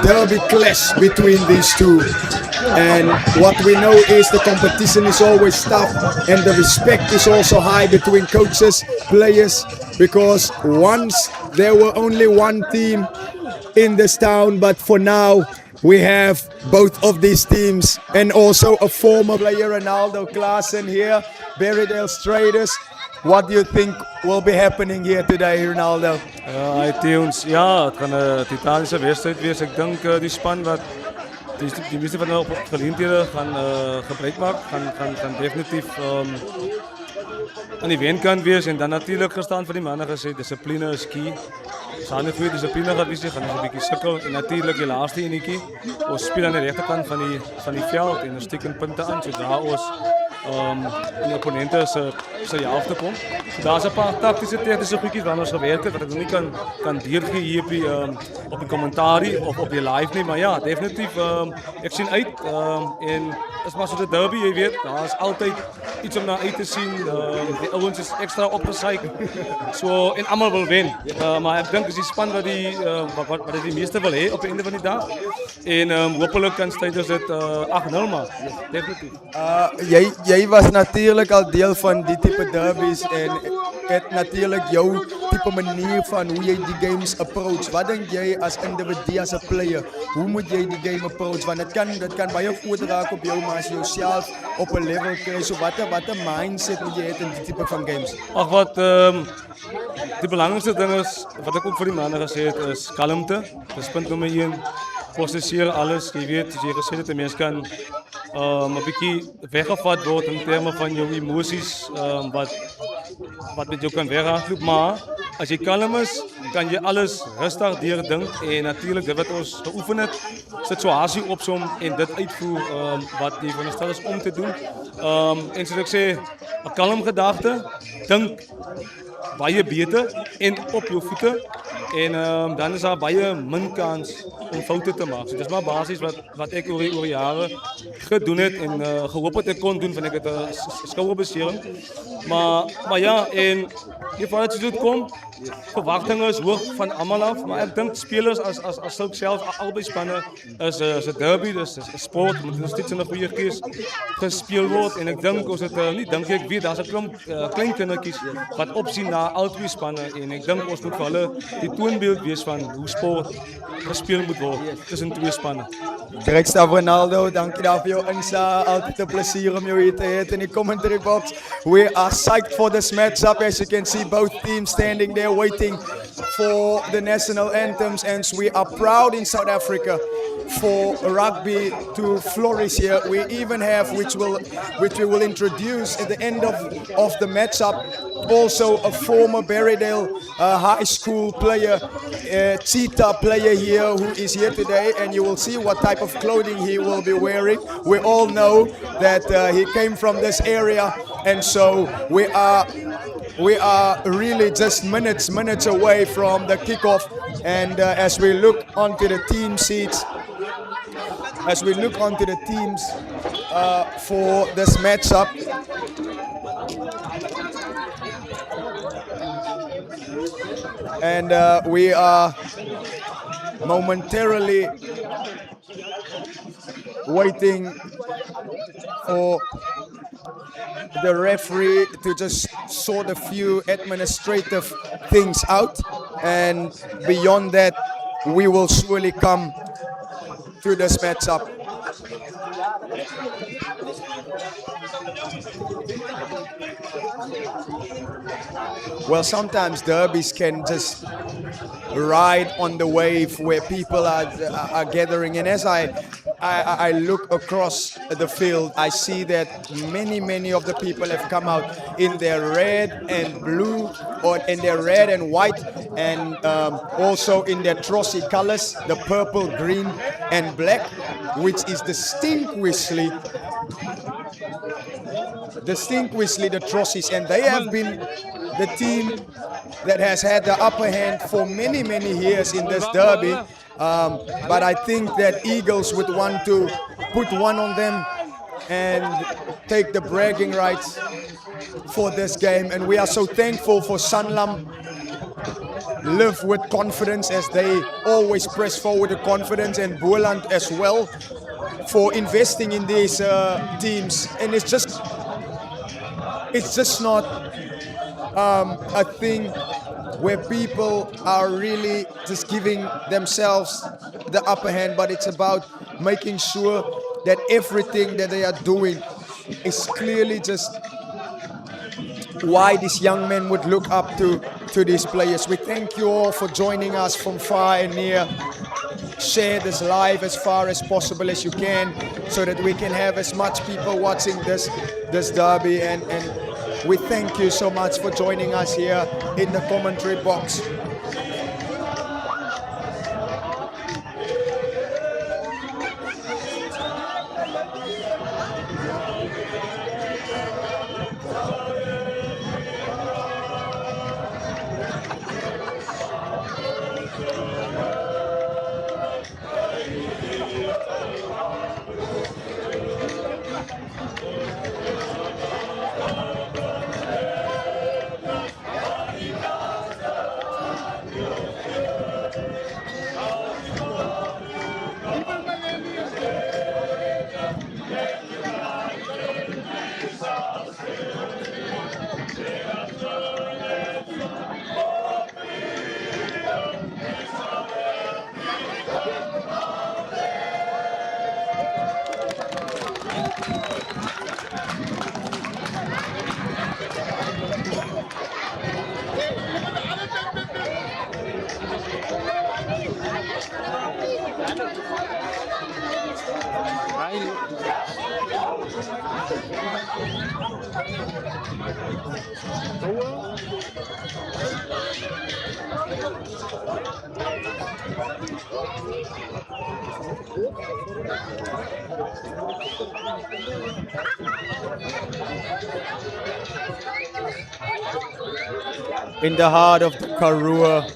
derby clash between these two. And what we know is the competition is always tough, and the respect is also high between coaches, players, because once there were only one team in this town, but for now we have both of these teams and also a former player, Ronaldo Klaassen here, Barrydale Stryders. What do you think will be happening here today, Ronaldo? Hi Teons, ja, het gaan een titanische wedstrijd wees. Ik denk die span wat die meeste van de geleenthede gaan gebruik maken, gaan definitief aan die wenkant wees. En dan natuurlijk gestaan voor die mannen gezegd, discipline is key. Ze hadden goede discipline gehad, dus gaan een beetje sukkel. En natuurlijk die laatste enetjie, ons speel aan de rechterkant van die veld en ons steken punten aan, zodra ons in de opponenten zijn helft komt. So daar is een paar tactische goedjes waar ons gewerkt heeft, wat ik nog niet kan deurgeven hier op die commentarie of op die live nie. Maar ja, definitief, ik zie uit. En het is maar zo de derby, je weet, daar is altijd iets om naar uit te zien. De ouwens is extra opgezeik. So, en allemaal wil winnen. Maar ik denk dat die span wat die meeste wil hebben op het einde van die dag. En hopelijk kan Stryders het 8-0 maken. Definitief. Jij was natuurlijk al deel van die type derbies en het natuurlijk jouw type manier van hoe jij die games approach. Wat denk jij als individu, als een player? Hoe moet jij die game approach? Want dat kan bij je goed raken op jou, maar als je jezelf op een level krijgt, so wat een mindset moet je hebben in die type van games? Ach, wat de belangrijkste ding is, wat ik ook voor die mannen gezegd heb, is kalmte. Dat is punt nummer 1. Processeer alles. Je weet, je gezegd dat de mens kan een beetje weggevat worden in termen van jouw emoties, wat met jou kan weghalen. Maar als je kalm is, kan je alles rustig doordenken. En natuurlijk, dat wat ons geoefend heeft, situatie opzom en dit uitvoer wat die van de stad is om te doen. En zoals ik zei, een kalm gedachte, denk baie beter en op je voeten. En dan is daar baie min kans om fouten te maken. So, dat is maar basis wat ik over jaren gedaan heb en gehoopt dat ik kon doen, vind ik het schouderbesering. Maar ja, en die van het seizoen komt, verwachtingen is hoog van allemaal af. Maar ik denk spelers als zulk zelf, albei spannen, is een derby, dus is sport, moet nog steeds in een goede keus gespeeld worden. En ik denk, als het niet denk ik weer, daar is een klomp klein kindertjes wat opzien naar al twee spannen. En ik denk, ons moet voor hulle die toonbeeld wees van hoe sport gespeeld moet worden tussen twee spannen. Direct Ronaldo, dank je voor jouw inzet. Altijd een plezier om jou hier te hebben in de commentary box. We are psyched for this matchup. As you can see, both teams standing there waiting for the national anthems, and we are proud in South Africa for rugby to flourish here. We even have, which we will introduce at the end of the matchup, also a former Barrydale high school player, cheetah player here, who is here today, and you will see what type of clothing he will be wearing. We all know that he came from this area, and so we are really just minutes away from the kickoff. And as we look onto the team sheets, as we look onto the teams for this matchup, and we are momentarily waiting for the referee to just sort a few administrative things out, and beyond that we will surely come to this matchup. Well, sometimes derbies can just ride on the wave where people are gathering, and as I look across the field, I see that many of the people have come out in their red and blue, or in their red and white, and also in their trossie colors, the purple, green and black, which is distinctly the trossies, and they have been the team that has had the upper hand for many years in this derby. But I think that Eagles would want to put one on them and take the bragging rights for this game. And we are so thankful for SANLAM live with confidence as they always press forward with confidence, and Boland as well for investing in these teams. And it's just not a thing where people are really just giving themselves the upper hand, but it's about making sure that everything that they are doing is clearly just why these young men would look up to these players. We thank you all for joining us from far and near. Share this live as far as possible as you can, so that we can have as much people watching this derby, and we thank you so much for joining us here in the commentary box. In the heart of the Karua,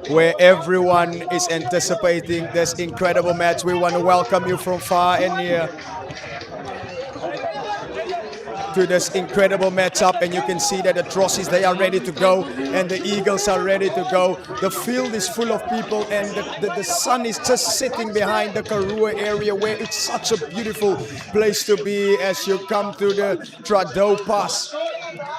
where everyone is anticipating this incredible match, we want to welcome you from far and near to this incredible matchup. And you can see that the Trossies, they are ready to go, and the Eagles are ready to go. The field is full of people, and the sun is just sitting behind the Karua area, where it's such a beautiful place to be as you come to the Trado Pass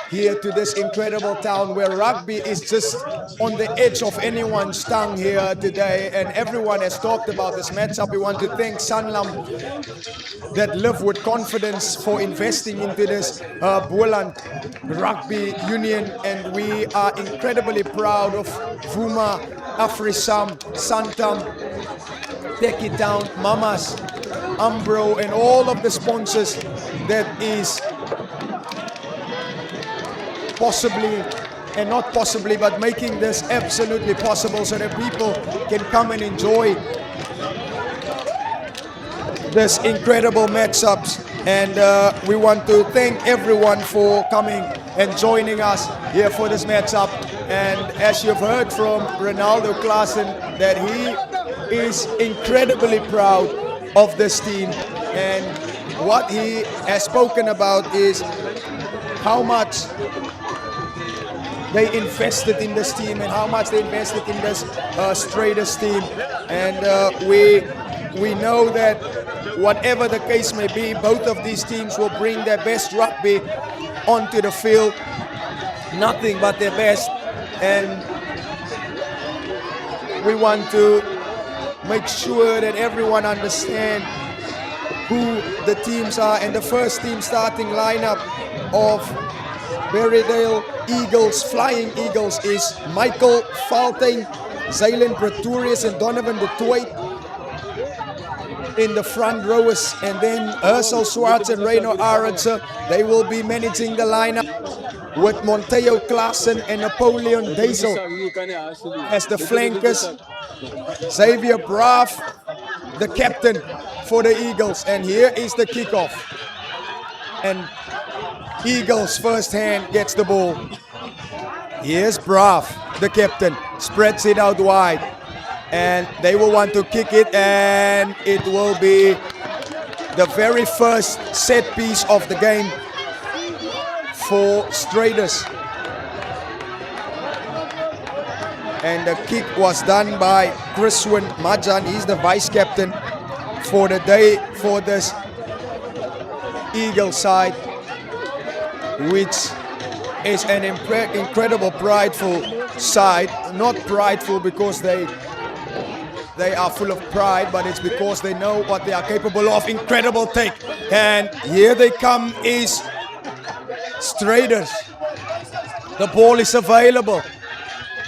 here to this incredible town, where rugby is just on the edge of anyone's tongue here today. And everyone has talked about this matchup. We want to thank SANLAM that live with confidence for investing into this Boland Rugby Union, and we are incredibly proud of Vuma, Afrisam, Santam, Teki Town, Mamas, Umbro, and all of the sponsors that is possibly, and not possibly, but making this absolutely possible, so that people can come and enjoy this incredible matchups. And we want to thank everyone for coming and joining us here for this matchup. And as you've heard from Ronaldo Klaassen, that he is incredibly proud of this team, and what he has spoken about is how much they invested in this team and how much they invested in this Stryders team. And we know that whatever the case may be, both of these teams will bring their best rugby onto the field, nothing but their best. And we want to make sure that everyone understands who the teams are. And the first team starting lineup of Barrydale Eagles, Flying Eagles, is Michael Falting, Zaylen Pretorius, and Donovan de Toit in the front rowers. And then Ursel Swartz and Reino Arendse, they will be managing the lineup with Monteo Klaassen and Napoleon Dazel as the flankers. Xavier Braaf, the captain for the Eagles. And here is the kickoff. And Eagles first hand gets the ball. Here's Braaf, the captain, spreads it out wide. And they will want to kick it, and it will be the very first set piece of the game for Stryders. And the kick was done by Chriswin Majan. He's the vice captain for the day for this Eagle side, which is an incredible prideful side. Not prideful because they are full of pride, but it's because they know what they are capable of. Incredible take. And here they come is Stryders. The ball is available.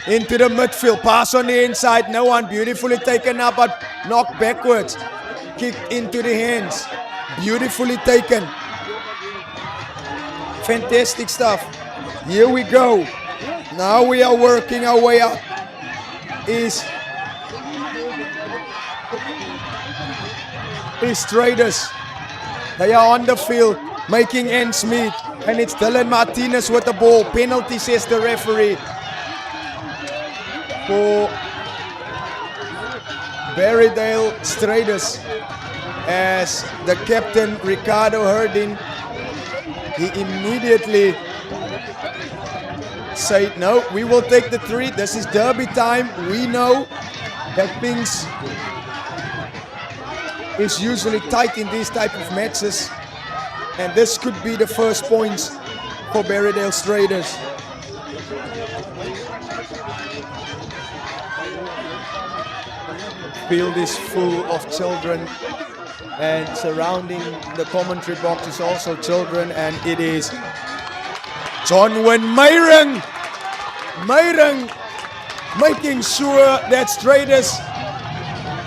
Into the midfield. Pass on the inside. No one. Beautifully taken up, but knocked backwards. Kicked into the hands. Beautifully taken. Fantastic stuff. Here we go. Now we are working our way up. Is Stryders. They are on the field making ends meet, and it's Dylan Martinez with the ball. Penalty, says the referee, for Barrydale Stryders, as the captain Ricardo Herdin, he immediately said, no, we will take the 3. This is derby time. We know that things is usually tight in these type of matches, and this could be the first points for Barrydale Stryders. Field is full of children, and surrounding the commentary box is also children, and it is Jonwin Meyrung making sure that Stryders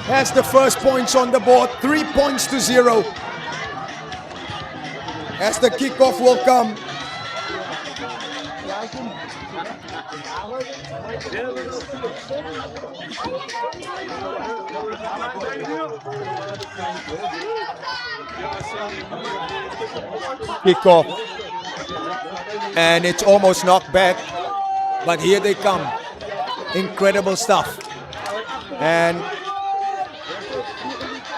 has the first points on the board. 3 points to 0 as the kickoff will come. Kickoff, and it's almost knocked back, but here they come. Incredible stuff. And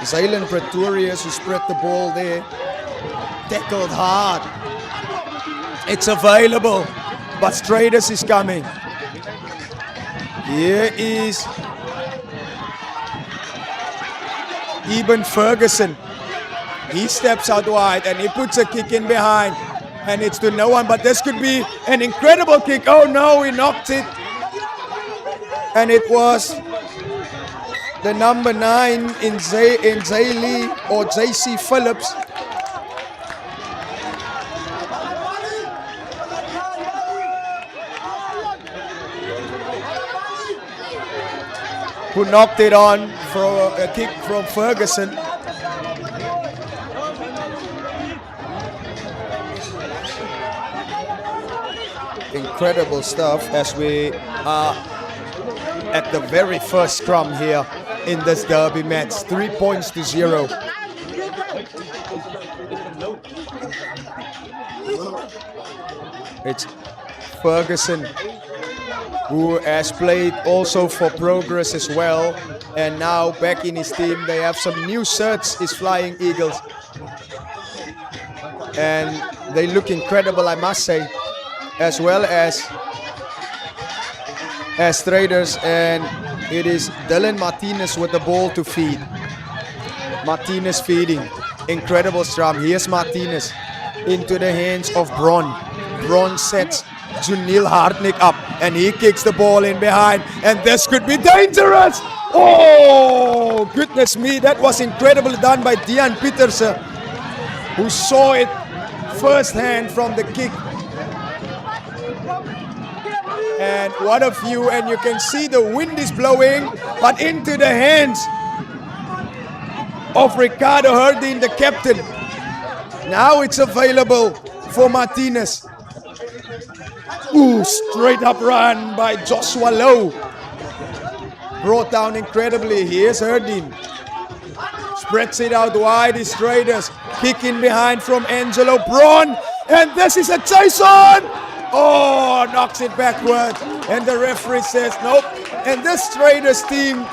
Zaylen Pretorius, who spread the ball there, tackled hard. It's available, but Stryders is coming. Here is Eben Ferguson. He steps out wide and he puts a kick in behind, and it's to no one, but this could be an incredible kick. Oh no, he knocked it, and it was the number 9 in Zaylee or JC Phillips. Who knocked it on for a kick from Ferguson. Incredible stuff as we are at the very first scrum here in this derby match. 3 points to 0. It's Ferguson, who has played also for Progress as well, and now back in his team. They have some new shirts, his Flying Eagles, and they look incredible, I must say, as well as Stryders. And it is Dylan Martinez with the ball to feed. Martinez feeding. Incredible scrum. Here's Martinez into the hands of Bron. Bron sets Junil Hartnick up, and he kicks the ball in behind, and this could be dangerous. Oh, goodness me, that was incredibly done by Dian Pieterse, who saw it firsthand from the kick. And what a view, and you can see the wind is blowing, but into the hands of Ricardo Herdin, the captain. Now it's available for Martinez. Ooh, straight up run by Joshua Lowe. Brought down incredibly. Here's Herdin. Spreads it out wide. Is Stryders. Kick in behind from Angelo Braun. And this is a chase on. Oh, knocks it backward. And the referee says nope. And this Stryders team,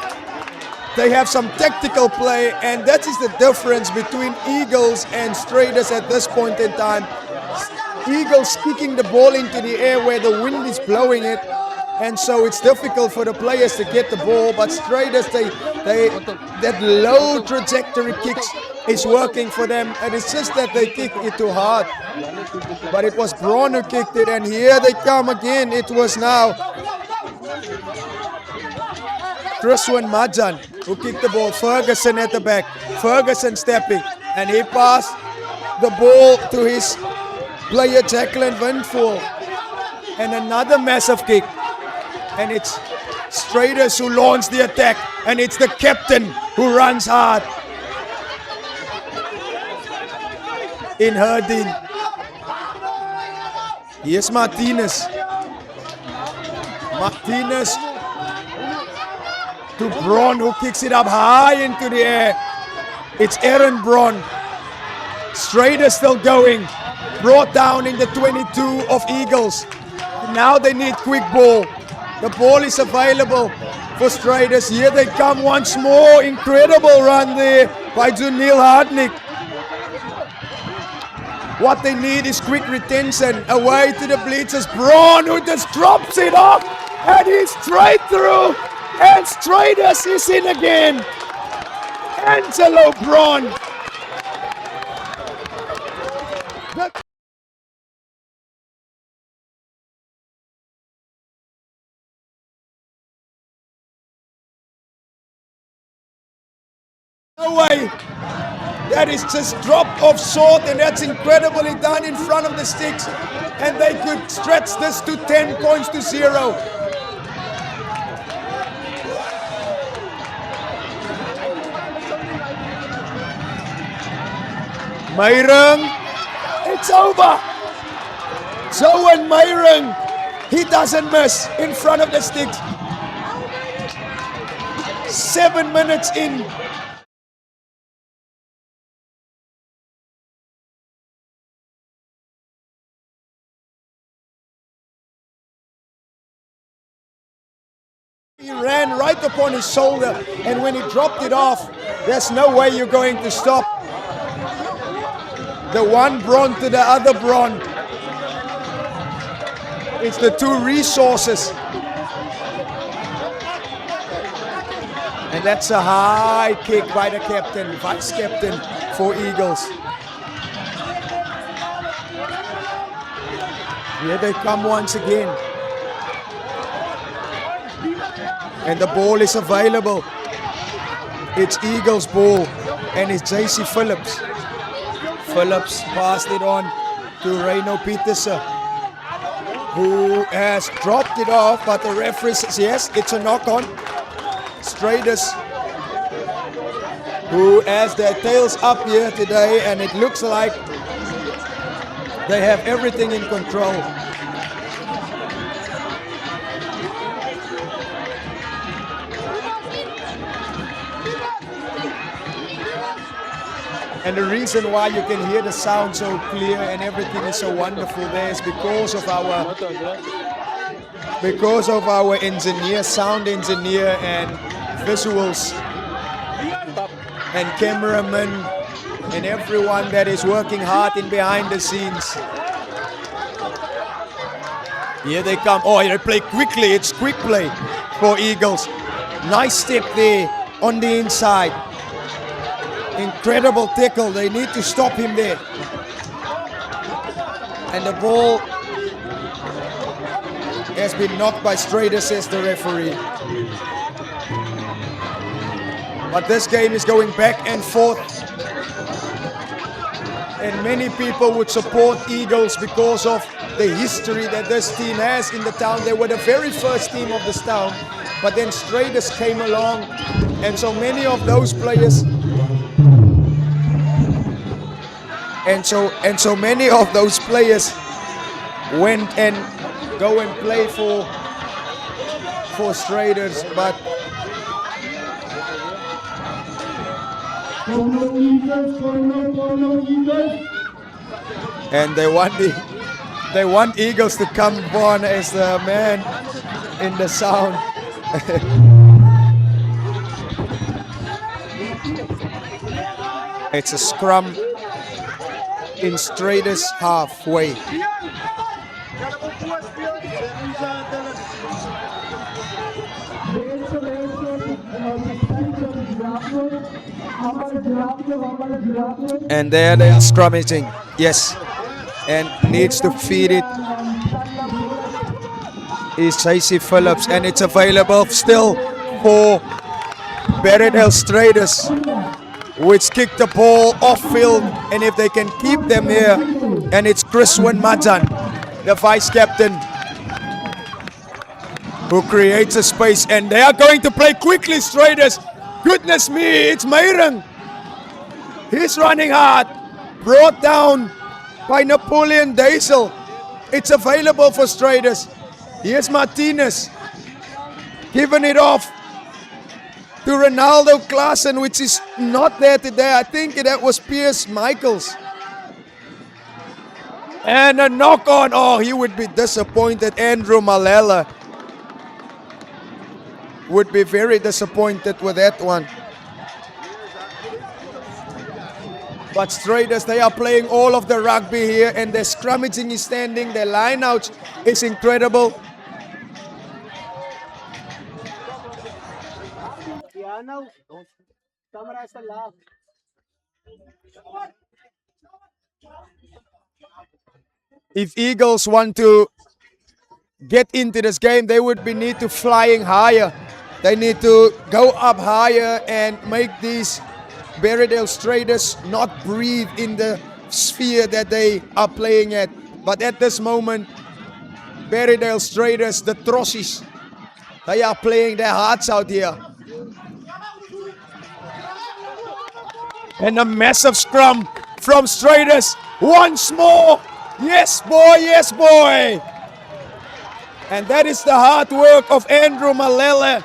they have some tactical play. And that is the difference between Eagles and Stryders at this point in time. Eagles kicking the ball into the air where the wind is blowing it, and so it's difficult for the players to get the ball. But Stryders, that low trajectory kicks is working for them, and it's just that they kick it too hard. But it was Braun who kicked it, and here they come again. It was now Triswan Majan who kicked the ball. Ferguson at the back. Ferguson stepping, and he passed the ball to his player Jacqueline Windfall. And another massive kick. And it's Stryders who launched the attack, and it's the captain who runs hard in Herdin. Here's Martinez. Martinez to Braun, who kicks it up high into the air. It's Aaron Braun. Stryders still going. Brought down in the 22 of Eagles. Now they need quick ball. The ball is available for Stryders. Here they come once more. Incredible run there by Junil Hardnick. What they need is quick retention. Away to the bleachers. Braun, who just drops it off, and he's straight through. And Stryders is in again. Angelo Braun. No way. That is just dropped off short, and that's incredibly done in front of the sticks. And they could stretch this to 10 points to 0. Meyrung, it's over. Zoan Meyrung, he doesn't miss in front of the sticks. 7 minutes in. He ran right upon his shoulder, and when he dropped it off, there's no way you're going to stop the one Braun to the other Braun. It's the two resources. And that's a high kick by the captain, vice captain for Eagles. Here they come once again. And the ball is available. It's Eagles' ball, and it's JC Phillips. Phillips passed it on to Reino Petersen, who has dropped it off, but the referee says yes, it's a knock-on. Stryders, who has their tails up here today, and it looks like they have everything in control. And the reason why you can hear the sound so clear and everything is so wonderful there is because of our engineer, sound engineer, and visuals, and cameramen, and everyone that is working hard in behind the scenes. Here they come. Oh, they play quickly. It's quick play for Eagles. Nice step there on the inside. Incredible tackle. They need to stop him there. And the ball has been knocked by Stryders, says the referee. But this game is going back and forth. And many people would support Eagles because of the history that this team has in the town. They were the very first team of this town. But then Stryders came along. And so many of those players And so many of those players went and go and play for Stryders, but and they want Eagles to come on as the man in the sound. It's a scrum in Stryders halfway. And there they are scrummaging. Yes. And needs to feed it is JC Phillips, and it's available still for Barrydale Stryders, which kicked the ball off field, and if they can keep them here, and it's Chriswin Majan, the vice captain, who creates a space, and they are going to play quickly, Stryders. Goodness me, it's Meyrung. He's running hard, brought down by Napoleon Diesel. It's available for Stryders. Here's Martinez, giving it off to Ronaldo Klaassen, which is not there today. I think that was Piers Michaels. And a knock on. Oh, he would be disappointed. Andrew Malala would be very disappointed with that one. But Stryders, they are playing all of the rugby here, and their scrummaging is standing. Their line-out is incredible. If Eagles want to get into this game, they would need to flying higher. They need to go up higher and make these Barrydale Stryders not breathe in the sphere that they are playing at. But at this moment, Barrydale Stryders, the Trossies, they are playing their hearts out here. And a massive scrum from Stryders. Once more. Yes, boy. Yes, boy. And that is the hard work of Andrew Malele.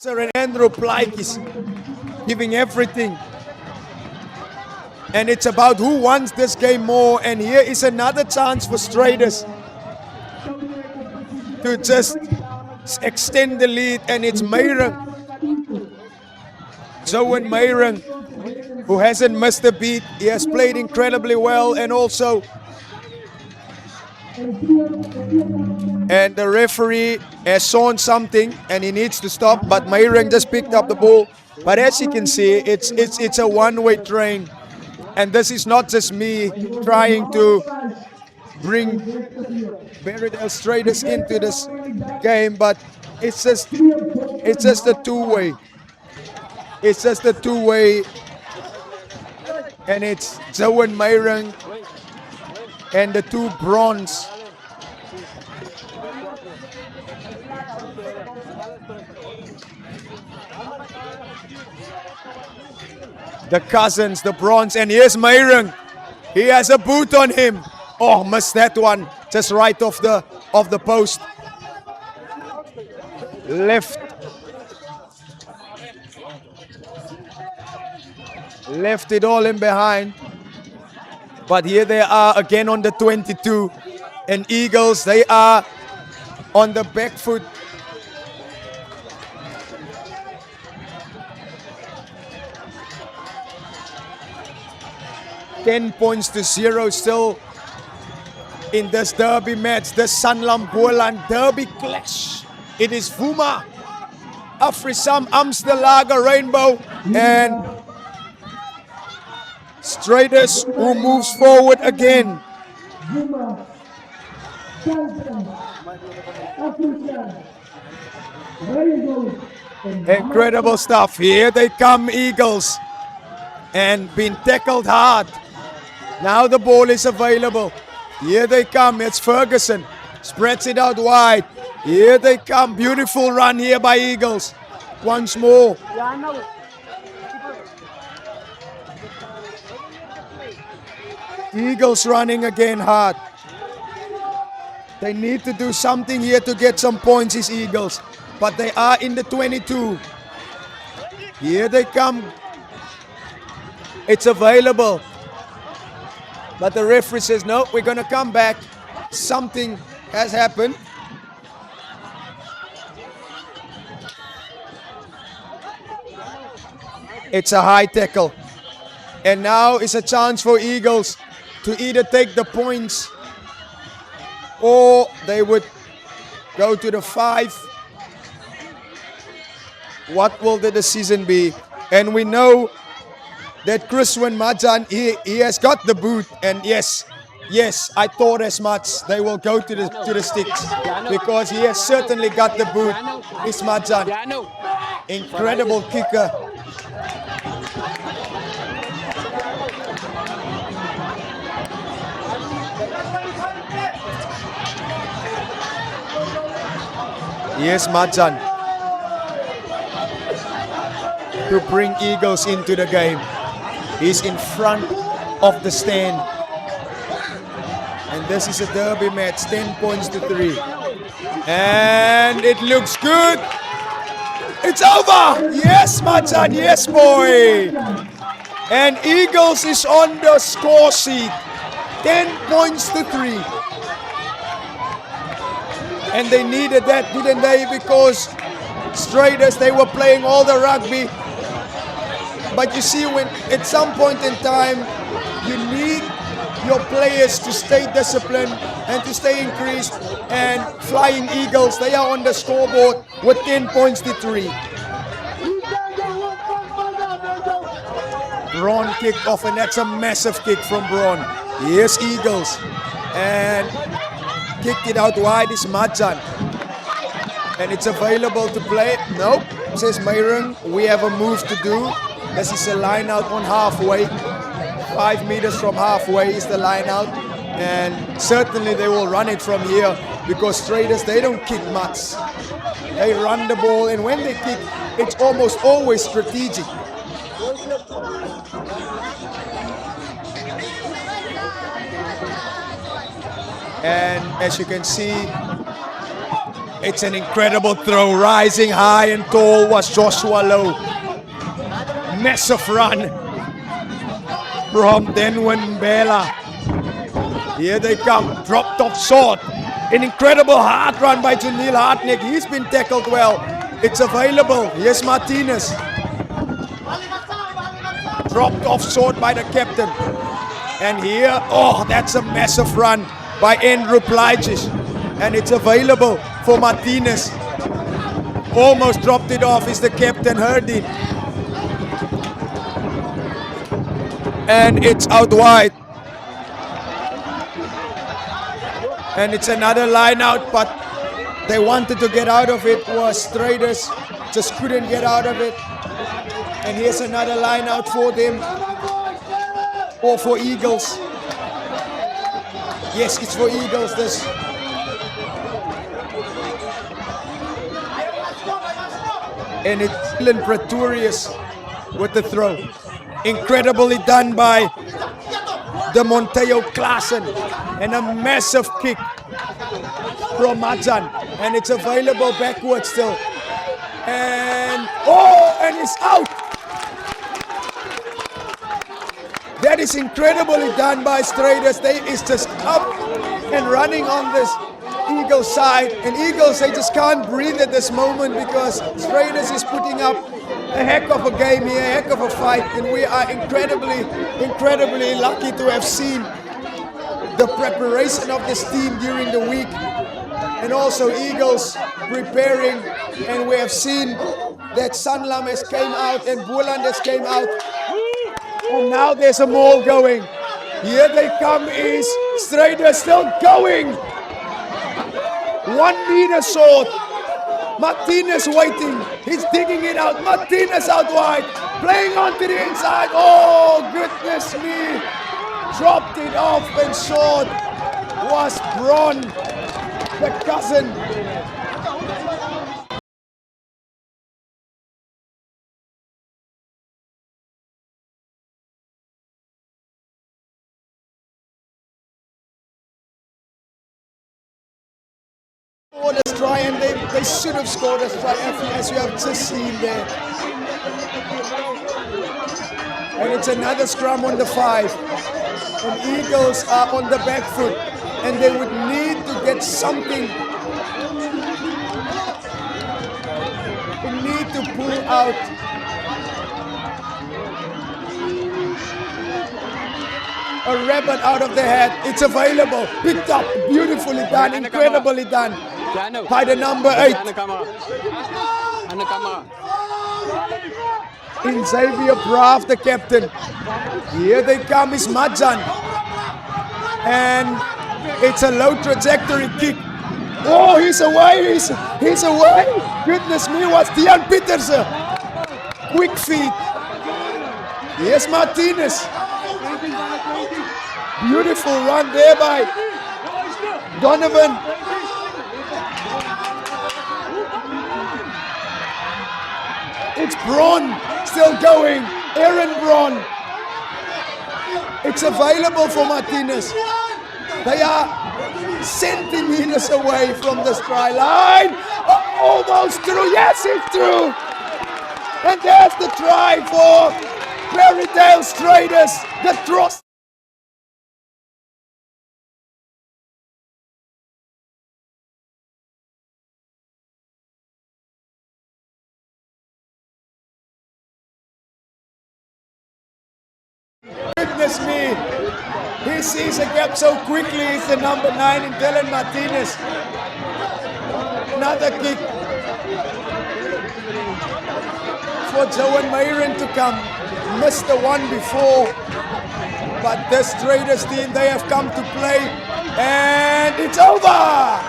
And Andrew Plyke is giving everything. And it's about who wants this game more. And here is another chance for Stryders to just extend the lead. And it's Meyrung. Zoan Meyrung, who hasn't missed a beat. He has played incredibly well. And also, and the referee has shown something and he needs to stop. But Meyrung just picked up the ball. But as you can see, it's a one-way train. And this is not just me trying to bring Barrydale Stryders into this game, but it's just a two-way. It's just a two-way, and it's Zoan Meyrung and the two bronze. The cousins, the bronze, and here's Meyrung. He has a boot on him. Oh, missed that one, just right off the post. Left it all in behind. But here they are again on the 22, and Eagles, they are on the back foot. $10 to 0 still in this derby match, the SANLAM Boland derby clash. It is Vuma, Afrisam, Amstelager, Rainbow, and Stryders who moves forward again. Incredible stuff. Here they come, Eagles, and been tackled hard. Now the ball is available. Here they come. It's Ferguson. Spreads it out wide. Here they come. Beautiful run here by Eagles. Once more. Eagles running again hard. They need to do something here to get some points, these Eagles. But they are in the 22. Here they come. It's available. But the referee says, no, we're going to come back. Something has happened. It's a high tackle. And now is a chance for Eagles to either take the points or they would go to the 5. What will the decision be? And we know that Christian Majan, he has got the boot, and yes, I thought as much. They will go to the sticks because he has certainly got the boot. It's Majan, incredible kicker. Yes, Majan to bring Eagles into the game. He's in front of the stand. And this is a derby match, 10 points to 3. And it looks good. It's over. Yes, Majan. Yes, boy. And Eagles is on the score sheet. 10 points to 3. And they needed that, didn't they? Because Stryders, they were playing all the rugby. But you see, when at some point in time, you need your players to stay disciplined and to stay increased. And Flying Eagles, they are on the scoreboard with 10 points to 3. Braun kicked off, and that's a massive kick from Braun. Yes, Eagles. And kicked it out wide is Majan. And it's available to play. Nope, says Mayron. We have a move to do. This is a line out on halfway. 5 meters from halfway is the line out. And certainly they will run it from here because Stryders, they don't kick much. They run the ball, and when they kick, it's almost always strategic. And as you can see, it's an incredible throw. Rising high and tall was Joshua Lowe. Massive run from Denwin Bela. Here they come, dropped off short. An incredible hard run by Janil Hartnick. He's been tackled well. It's available. Here's Martinez. Dropped off short by the captain. And here, oh, that's a massive run by Andrew Plyges. And it's available for Martinez. Almost dropped it off is the captain, Herdin. And it's out wide. And it's another line out, but they wanted to get out of it. Was Stryders, just couldn't get out of it. And here's another line out for them, or for Eagles. Yes, it's for Eagles. This. And it's Dylan Pretorius with the throw. Incredibly done by the Monteo Klaassen. And a massive kick from Majan. And it's available backwards still. And, oh, and it's out. That is incredibly done by Stryders. They is just up and running on this Eagles side. And Eagles, they just can't breathe at this moment because Stryders is putting up a heck of a game here, a heck of a fight. And we are incredibly lucky to have seen the preparation of this team during the week. And also Eagles preparing. And we have seen that SANLAM has came out and Boland has came out. And now there's a maul going. Here they come is Stryders still going. 1 meter short. Martinez waiting. He's digging it out. Martinez out wide. Playing onto the inside. Oh, goodness me. Dropped it off and short was Braun, the cousin. Scored a try, and they should have scored a try, as you have just seen there. And it's another scrum on the 5. And Eagles are on the back foot, and they would need to get something. They need to pull out. a rabbit out of the hat. It's available. Picked up. Beautifully done. Incredibly done. By the number 8. In Xavier Braaf, the captain. Here they come, is Madjan. And it's a low trajectory kick. Oh, he's away. He's away. Goodness me, what's Dian Pieterse? Quick feet. Here's Martinez. Beautiful run there by Donovan. It's Braun still going. Aaron Braun. It's available for Martinez. They are centimeters away from the try line. Oh, almost through. Yes, it's through. And there's the try for Barrydale Stryders. The thrust. Goodness me. He sees a gap so quickly. It's the number 9 in Dylan Martinez. Another kick for Johan Meiren to come. Missed the one before. But this Stryders team, they have come to play. And it's over!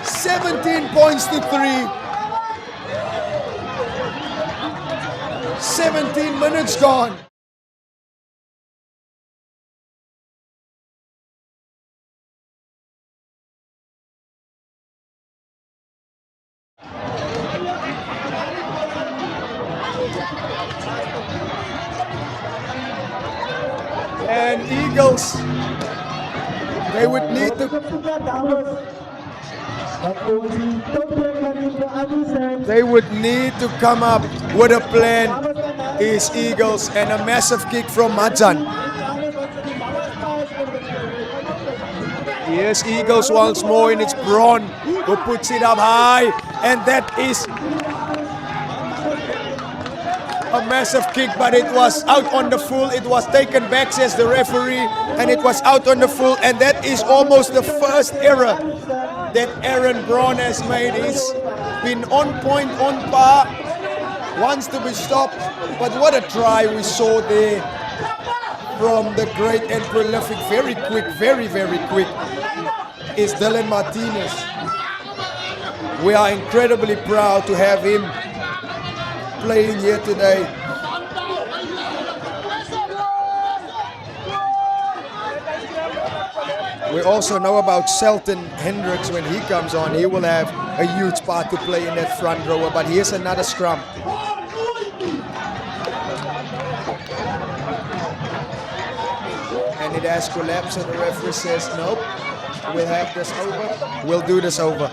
17 points to 3. 17 minutes gone. And Eagles, they would need to come up with a plan. Is Eagles, and a massive kick from Madjan. Here's Eagles once more, and it's Braun who puts it up high, and that is a massive kick, but it was out on the full. It was taken back, says the referee, and it was out on the full, and that is almost the first error that Aaron Braun has made. He's been on point, on par, wants to be stopped, but what a try we saw there from the great and prolific, very quick, very, very quick, is Dylan Martinez. We are incredibly proud to have him playing here today. We also know about Selton Hendricks. When he comes on, he will have a huge part to play in that front rower. But here's another scrum. And it has collapsed, and the referee says, nope, we'll have this over. We'll do this over.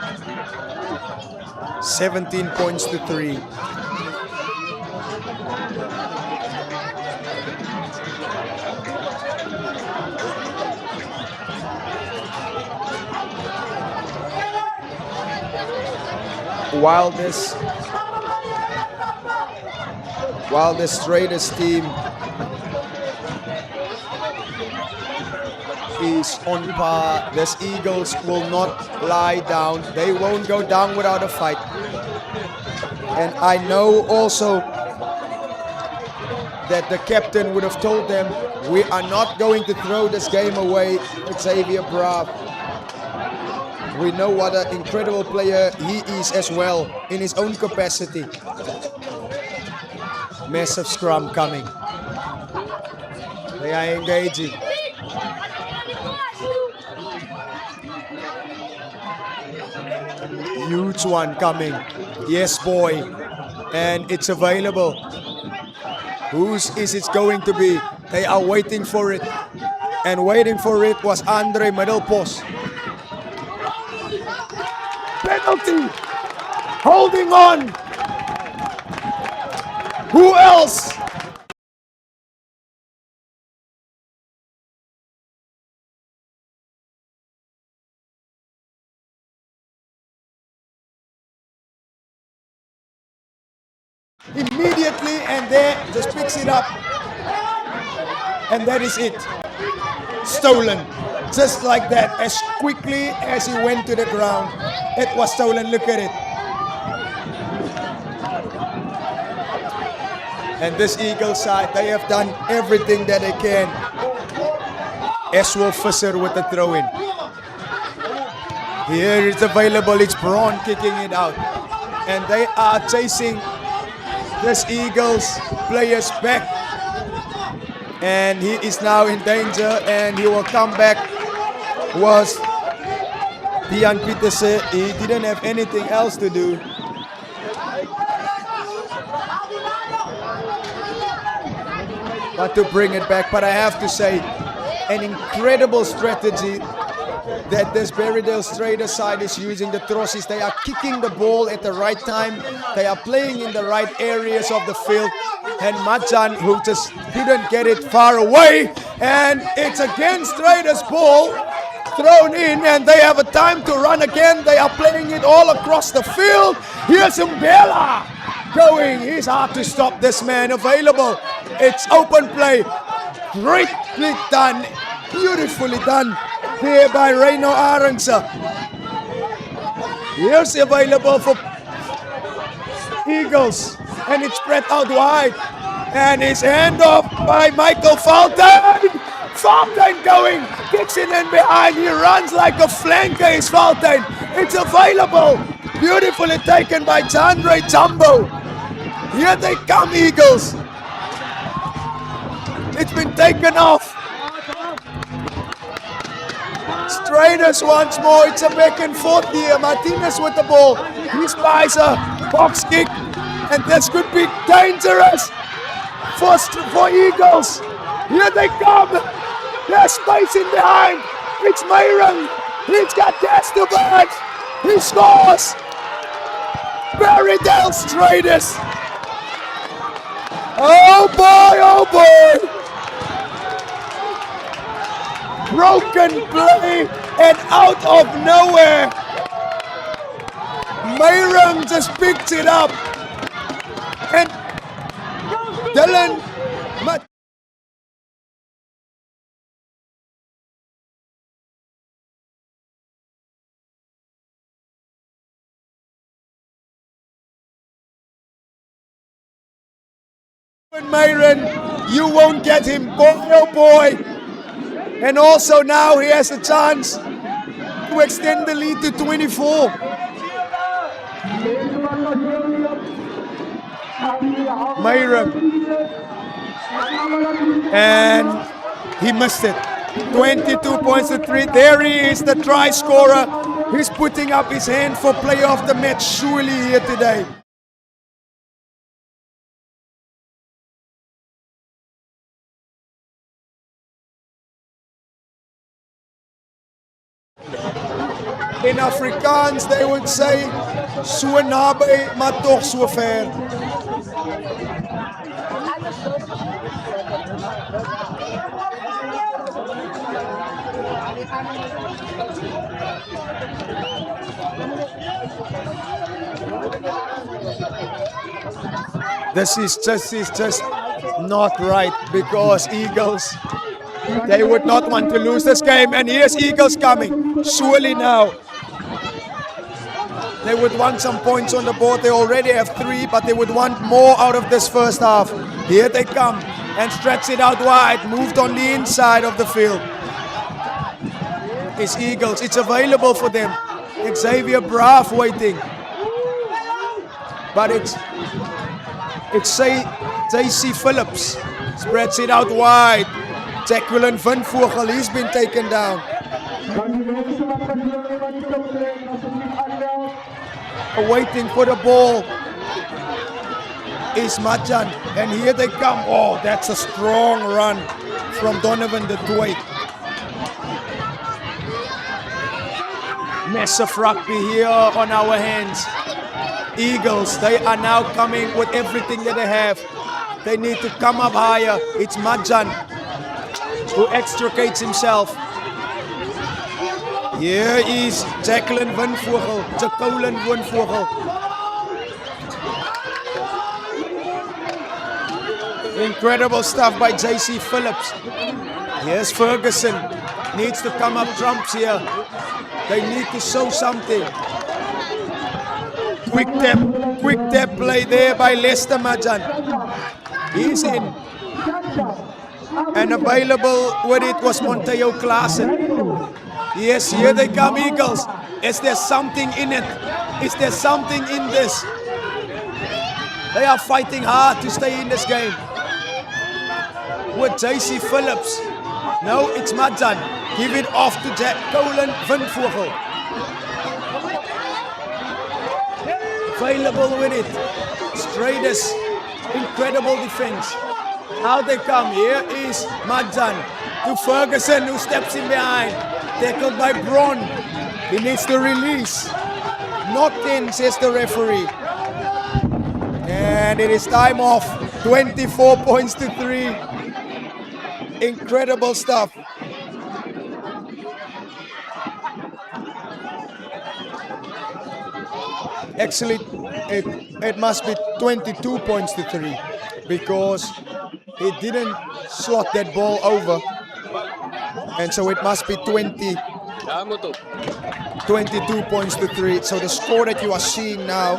17 points to 3. While this Stryders team is on par, this Eagles will not lie down. They won't go down without a fight. And I know also that the captain would have told them, we are not going to throw this game away with Xavier Braaf. We know what an incredible player he is as well in his own capacity. Massive scrum coming. They are engaging. Huge one coming. Yes, boy. And it's available. Whose is it going to be? They are waiting for it. And waiting for it was Andre Middelpos. Penalty! Holding on! Who else? Immediately, and there just picks it up. And that is it. Stolen. Just like that, as quickly as he went to the ground, it was stolen. Look at it. And this Eagles side, they have done everything that they can. Eswell Visser with the throw-in. Here it's available, it's Braun kicking it out. And they are chasing this Eagles players back. And he is now in danger and he will come back. Was Dian Pieterse, he didn't have anything else to do. But to bring it back, but I have to say, an incredible strategy that this Barrydale Stryders side is using. The Trosses, they are kicking the ball at the right time. They are playing in the right areas of the field. And Majan, who just didn't get it far away. And it's again Stryders ball thrown in, and they have a time to run again. They are playing it all across the field. Here's Mbela going. He's hard to stop, this man available. It's open play. Greatly done. Beautifully done here by Reino Arendse. Here's available for Eagles. And it's spread out wide. And it's handoff by Michael Valtuin. Valtuin going. Kicks it in behind. He runs like a flanker, is Valtuin. It's available. Beautifully taken by Chandra Jumbo. Here they come, Eagles. It's been taken off. Stryders once more. It's a back and forth here. Martinez with the ball. He spies a box kick. And this could be dangerous for Eagles. Here they come. There's space in behind. It's Mayron. He's got gas to burn. He scores. Barrydale Stryders. Oh boy, oh boy. Broken play and out of nowhere. Mayron just picked it up. And Dylan Mayron, you won't get him, boy oh boy. And also now he has a chance to extend the lead to 24. Mayron. And he missed it. 22 points to 3. There he is, the try scorer. He's putting up his hand for player of the match surely here today. In Afrikaans, they would say, so naby, maar toch so ver. This is just not right, because Eagles, they would not want to lose this game. And here's Eagles coming, surely now. They would want some points on the board. They already have 3, but they would want more out of this first half. Here they come and stretch it out wide. Moved on the inside of the field. It's Eagles. It's available for them. Xavier Braaf waiting. But it's JC Phillips. Spreads it out wide. Jacqueline Van Vogel, he's been taken down. Waiting for the ball is Majan, and here they come. Oh, that's a strong run from Donovan de Toy. Massive rugby here on our hands. Eagles, they are now coming with everything that they have. They need to come up higher. It's Majan who extricates himself. Here is Jacqueline Van Vogel, Jacqueline Van Vogel. Incredible stuff by JC Phillips. Here's Ferguson. Needs to come up trumps here. They need to show something. Quick tap play there by Lester Majan. He's in. And available with it was Monteo Klaassen. Yes, here they come, Eagles. Is there something in it? Is there something in this? They are fighting hard to stay in this game. With JC Phillips. No, it's Majan. Give it off to Jack Colin Windvogel. Available with it. Stryders, incredible defense. How they come. Here is Majan to Ferguson, who steps in behind. Tackled by Braun. He needs to release. Knocked in, says the referee. And it is time off. 24 points to 3. Incredible stuff. Actually, it must be 22 points to 3 because he didn't slot that ball over. And so it must be 22 points to 3. So the score that you are seeing now,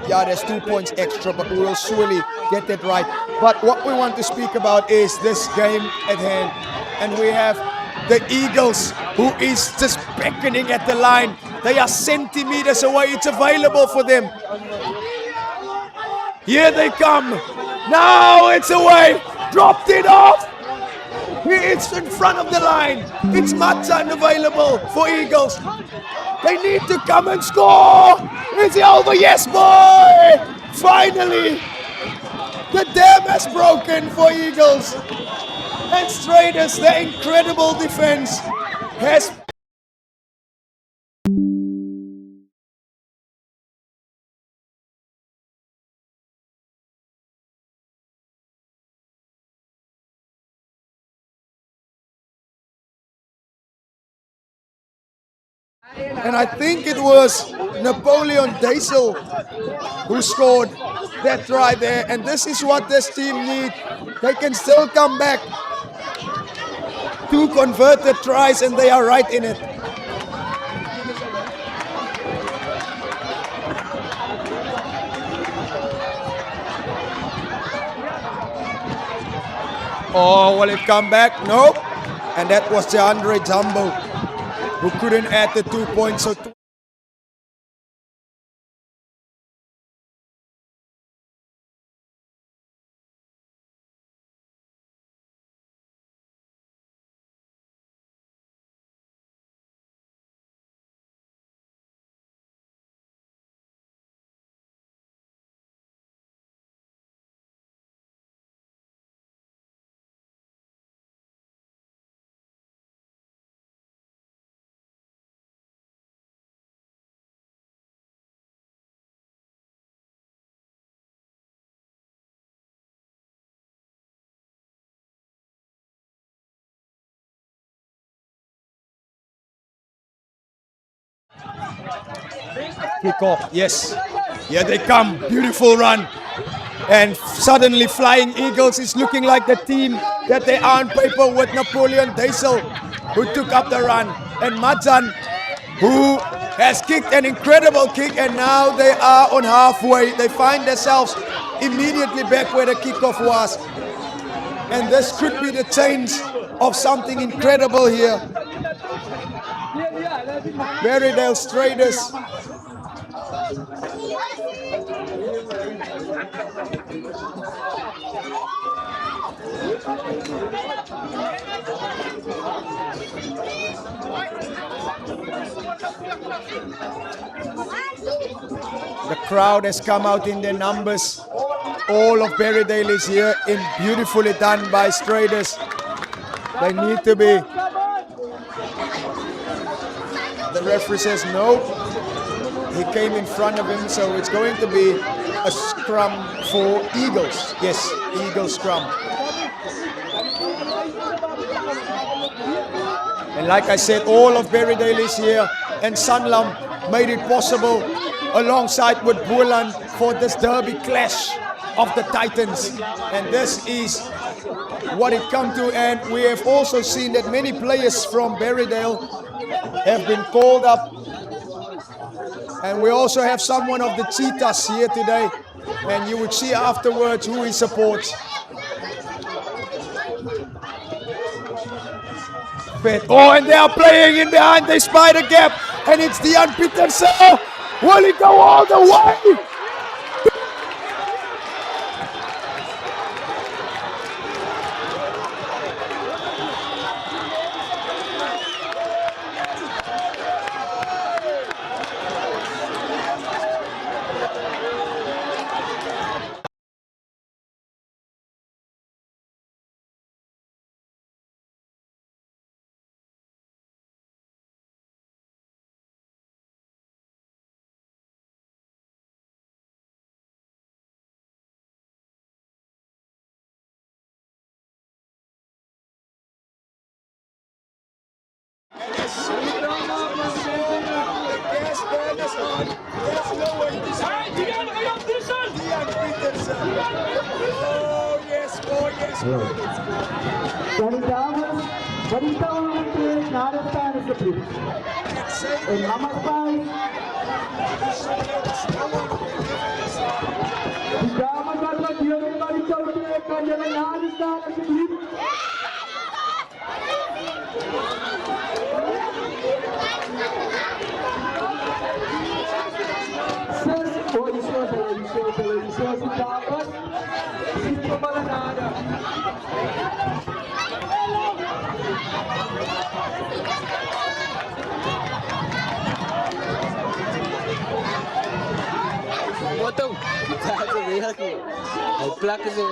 yeah, there's 2 points extra, but we will surely get that right. But what we want to speak about is this game at hand. And we have the Eagles, who is just beckoning at the line. They are centimeters away. It's available for them. Here they come. Now it's away. Dropped it off. It's in front of the line. It's Majan available for Eagles. They need to come and score. Is it over? Yes, boy. Finally. The dam has broken for Eagles. And Stryders, the incredible defense, has and I think it was Napoleon Daisel who scored that try there. And this is what this team needs. They can still come back. 2 converted tries and they are right in it. Oh, will it come back? Nope. And that was DeAndre Jumbo, who couldn't add the 2 points. So kick off, yes. Here they come, beautiful run. And suddenly Flying Eagles is looking like the team that they are on paper with Napoleon Daisel, who took up the run. And Majan, who has kicked an incredible kick, and now they are on halfway. They find themselves immediately back where the kickoff was. And this could be the change of something incredible here. Barrydale Stryders. The crowd has come out in their numbers. All of Barrydale is here, and beautifully done by Stryders. They need to be. The referee says no. He came in front of him, so it's going to be a scrum for Eagles. Yes, Eagles scrum. And like I said, all of Barrydale is here, and SANLAM made it possible alongside with Boerland for this derby clash of the Titans. And this is what it come to, and we have also seen that many players from Barrydale have been called up, and we also have someone of the Cheetahs here today, and you would see afterwards who he supports. Oh, and they are playing in behind the spider gap, and it's Dian Petersen. Will he go all the way? Dari dames, wanita untuk nadepan alsjeblieft. En mama's pie. Die dames wat hier naar die kant trekken, kan jullie naden staan alsjeblieft. Dames, ziet je maar naden. Foto, kita tu dia tu. Plak tu.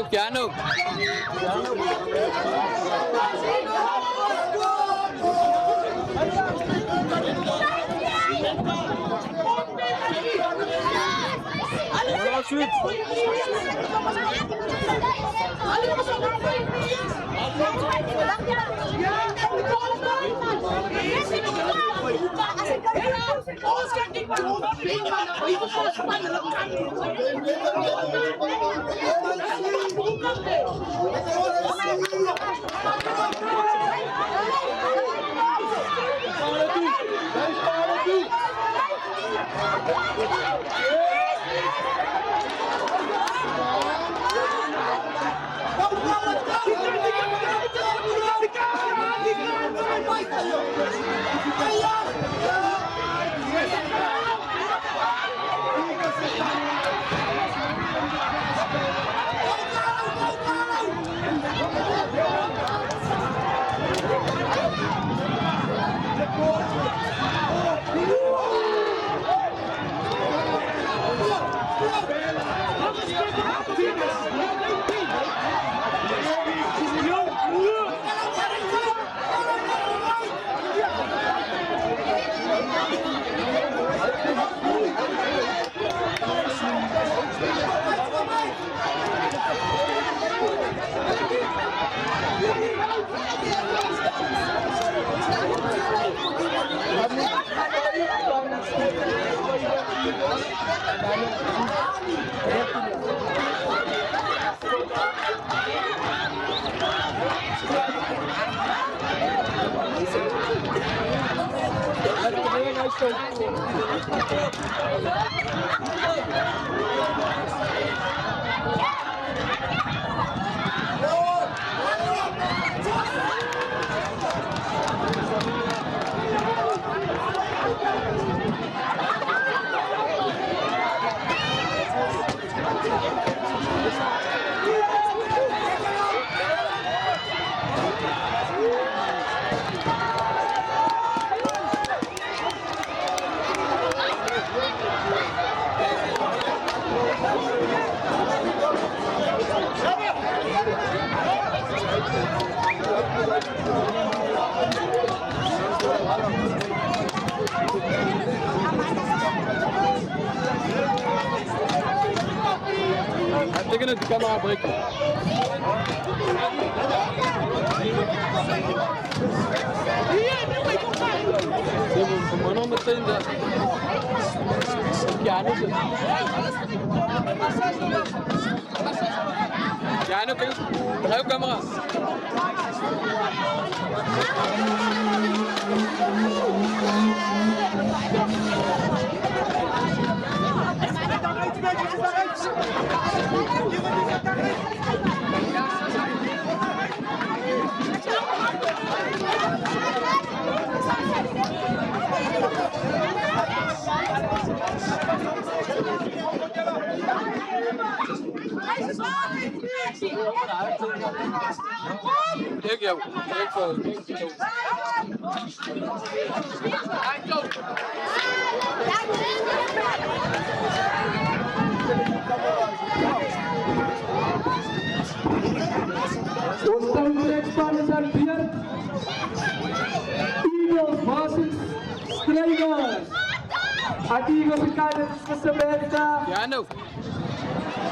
Piano. Tegen het camera breken. Maar nog meteen de. Ja, nu. Ja, nu kijk. Draai op camera. Kijk jou, kijk voor. Os next partners are here. Eagles versus Stryders. Eagles ficaram nessa meta. Ja, nou.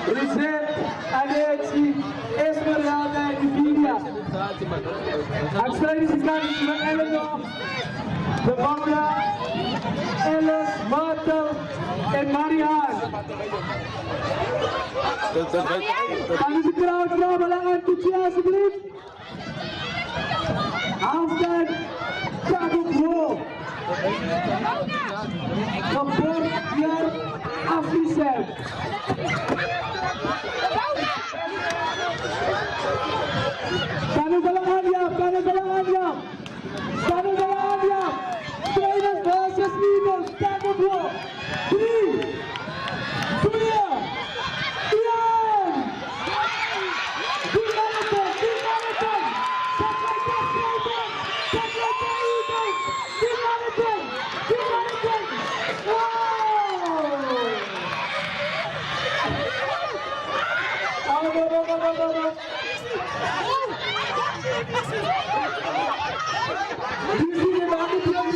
Present Alexi Esmeralda e Vivian. As Stryders ficaram na Eleanor, de Bangla, Ellis, Martel en Marianne. Kan de crowd rabbelen enthousiast alsjeblieft? Afstand, kijk op rol. Rapport hier afgezet. Kanu dalangannya. Stryders versus Eagles, kijk op rol. 3, 2, 1. This is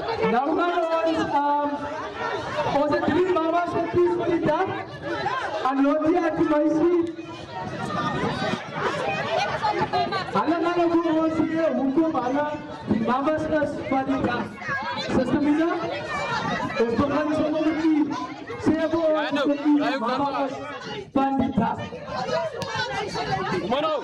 Nou gaan onze 3 mama's gekies voor die dag. Anotia en die meisje. Alle gaan ook ons hier, hoekom alle die mama's is van die dag. Sister Mina, ons begin zo met die. Sê voor ons dat die mama's van die dag. Kom maar nou.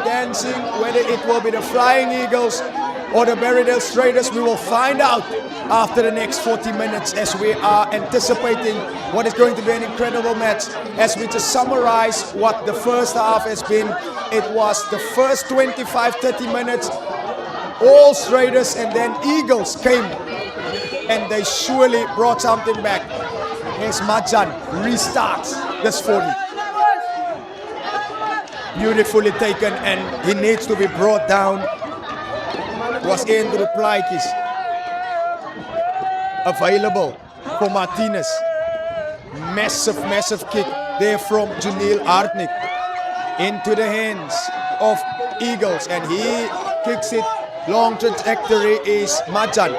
Dancing, whether it will be the Flying Eagles or the Barrydale Stryders? We will find out after the next 40 minutes as we are anticipating what is going to be an incredible match. As we just summarize what the first half has been, it was the first 25-30 minutes, all Stryders, and then Eagles came and they surely brought something back. Here's Majan, restarts this 40. Beautifully taken, and he needs to be brought down. Was into the plaatjes. Available for Martinez. Massive kick there from Janeel Artnik. Into the hands of Eagles, and he kicks it. Long trajectory is Majan.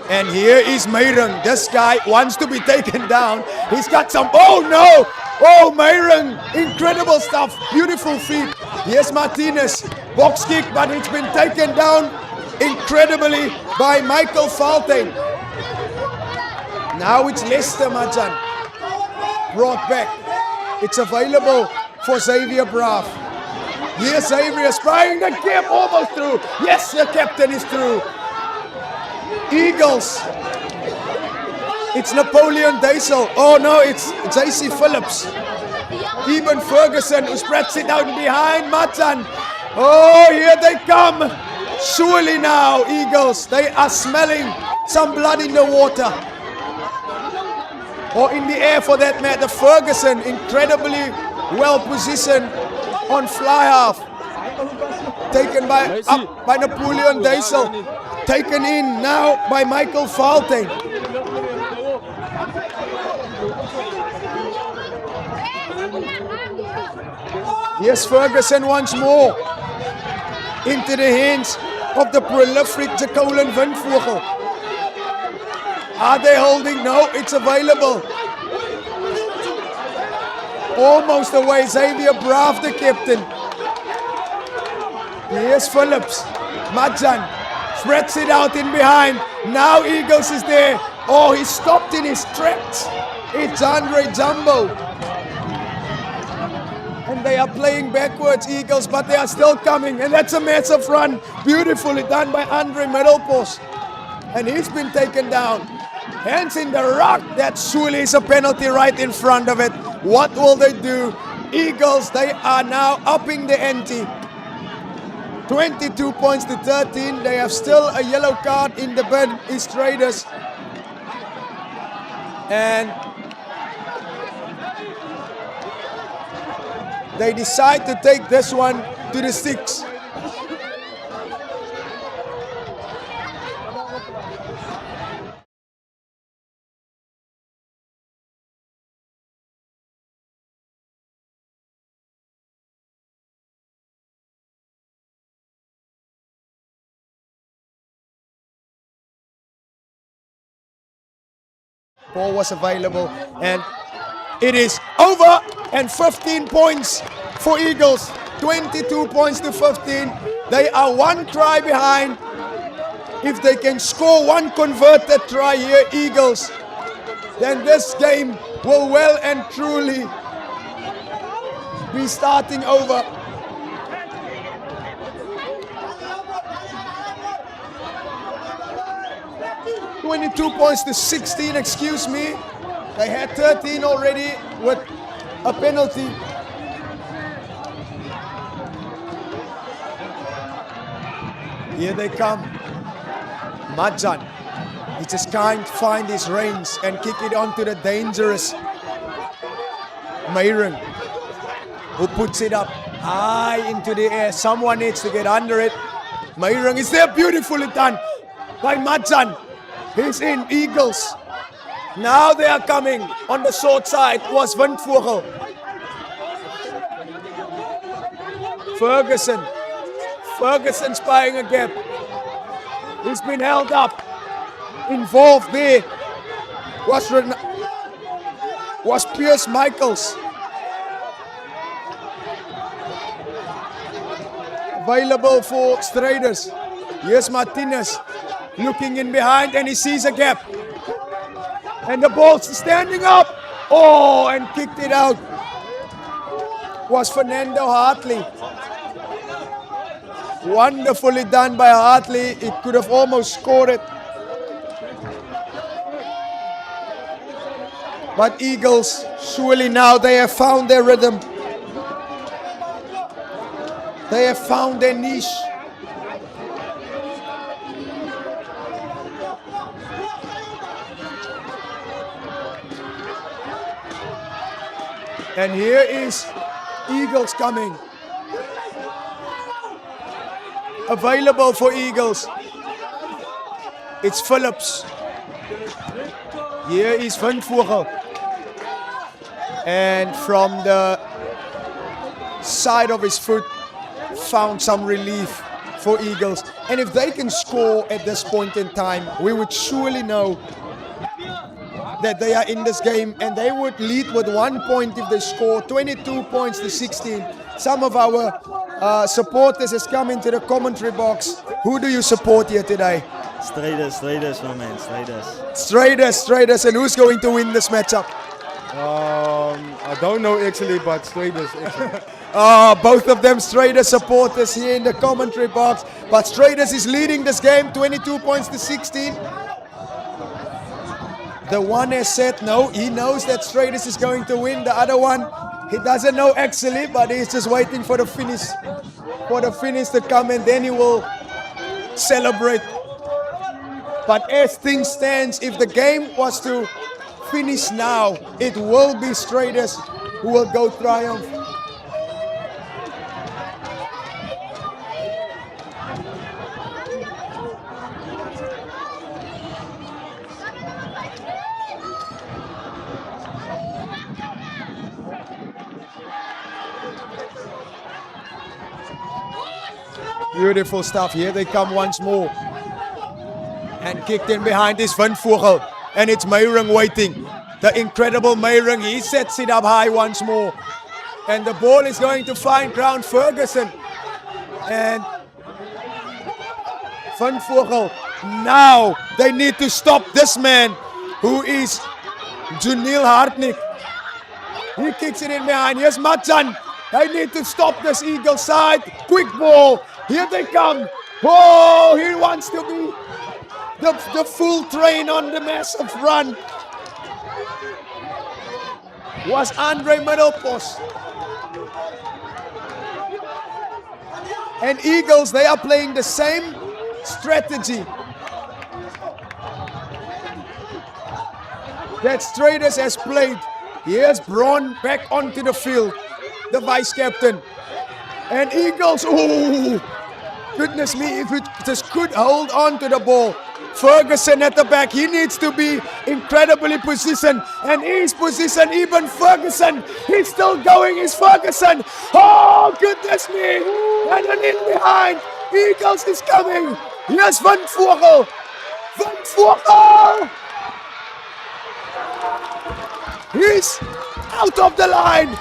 And here is Meyrung. This guy wants to be taken down. He's got some, oh no! Oh, Meyrung, incredible stuff, beautiful feet. Here's Martinez, box kick, but it's been taken down incredibly by Michael Faltain. Now it's Lester Majan, brought back. It's available for Xavier Braaf. Here's Xavier spraying the cap almost through. Yes, the captain is through. Eagles. It's Napoleon Diesel. Oh no, it's JC Phillips. Eben Ferguson who spreads it out behind Majan. Oh, here they come. Surely now, Eagles. They are smelling some blood in the water. Or in the air for that matter. Ferguson incredibly well positioned on fly half. Taken by up by Napoleon Diesel. Taken in now by Michael Faltain. Yes, Ferguson once more into the hands of the prolific Jacqueline Windvogel. Are they holding? No, it's available. Almost away, Xavier Braaf, the captain. Here's Phillips. Majan spreads it out in behind. Now Eagles is there. Oh, he stopped in his tracks. It's Andre Jumbo. And they are playing backwards, Eagles, but they are still coming. And that's a massive run. Beautifully done by Andre Middelpos. And he's been taken down. Hands in the rock. That surely is a penalty right in front of it. What will they do? Eagles, they are now upping the ante. 22 points to 13. They have still a yellow card in the bin, is Stryders. And they decide to take this one to the sticks. Ball was available and it is over, and 15 points for Eagles. 22 points to 15. They are one try behind. If they can score one converted try here, Eagles, then this game will well and truly be starting over. (22 points to 16, excuse me. They had 13 already with a penalty. Here they come. Majan. He just can't find his range and kick it onto the dangerous Meyrung, who puts it up high into the air. Someone needs to get under it. Meyrung is there, beautifully done by Majan. He's in, Eagles. Now they are coming on the short side. Was Windvogel. Ferguson. Ferguson spying a gap. He's been held up. Involved there was Piers Michaels. Available for Stryders. Here's Martinez looking in behind and he sees a gap. And the ball's standing up. Oh, and kicked it out. Was Fernando Hartley. Wonderfully done by Hartley. It could have almost scored it. But Eagles, surely now they have found their rhythm. They have found their niche. And here is Eagles coming. Available for Eagles. It's Phillips. Here is Van Vogel. And from the side of his foot, found some relief for Eagles. And if they can score at this point in time, we would surely know that they are in this game, and they would lead with 1 point if they score. 22 points to 16. Some of our supporters has come into the commentary box. Who do you support here today? Stryders, my man, Stryders. And who's going to win this matchup? I don't know actually, but Stryders actually. Both of them Stryders supporters here in the commentary box. But Stryders is leading this game, 22 points to 16. The one has said no, he knows that Stryders is going to win. The other one, he doesn't know actually, but he's just waiting for the finish to come, and then he will celebrate. But as things stand, if the game was to finish now, it will be Stryders who will go triumph. Beautiful stuff. Here they come once more. And kicked in behind is Van Vogel. And it's Meyrung waiting. The incredible Meyrung. He sets it up high once more. And the ball is going to find ground Ferguson. And Van Vogel. Now they need to stop this man, who is Junil Hartnick. He kicks it in behind. Here's Matjan. They need to stop this Eagle side. Quick ball. Here they come. Oh, he wants to be the full train on the massive run. Was Andre Middelpos. And Eagles, they are playing the same strategy that Stryders has played. Here's Braun back onto the field, the vice captain. And Eagles, oh, goodness me, if it just could hold on to the ball. Ferguson at the back, he needs to be incredibly positioned. And he's positioned, even Ferguson. He's still going, is Ferguson. Oh, goodness me. And then in behind, Eagles is coming. Here's Van Vogel. Van Vogel. He's out of the line.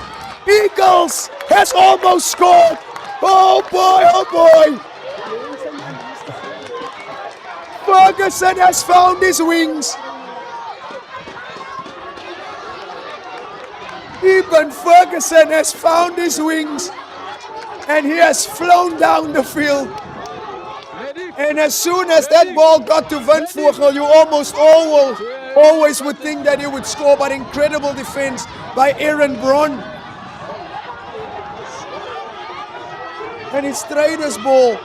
Eagles has almost scored. Oh boy. Ferguson has found his wings. Even Ferguson has found his wings. And he has flown down the field. And as soon as that ball got to Van Vogel, you almost always would think that he would score, but incredible defense by Aaron Braun. And it's Stryders' ball.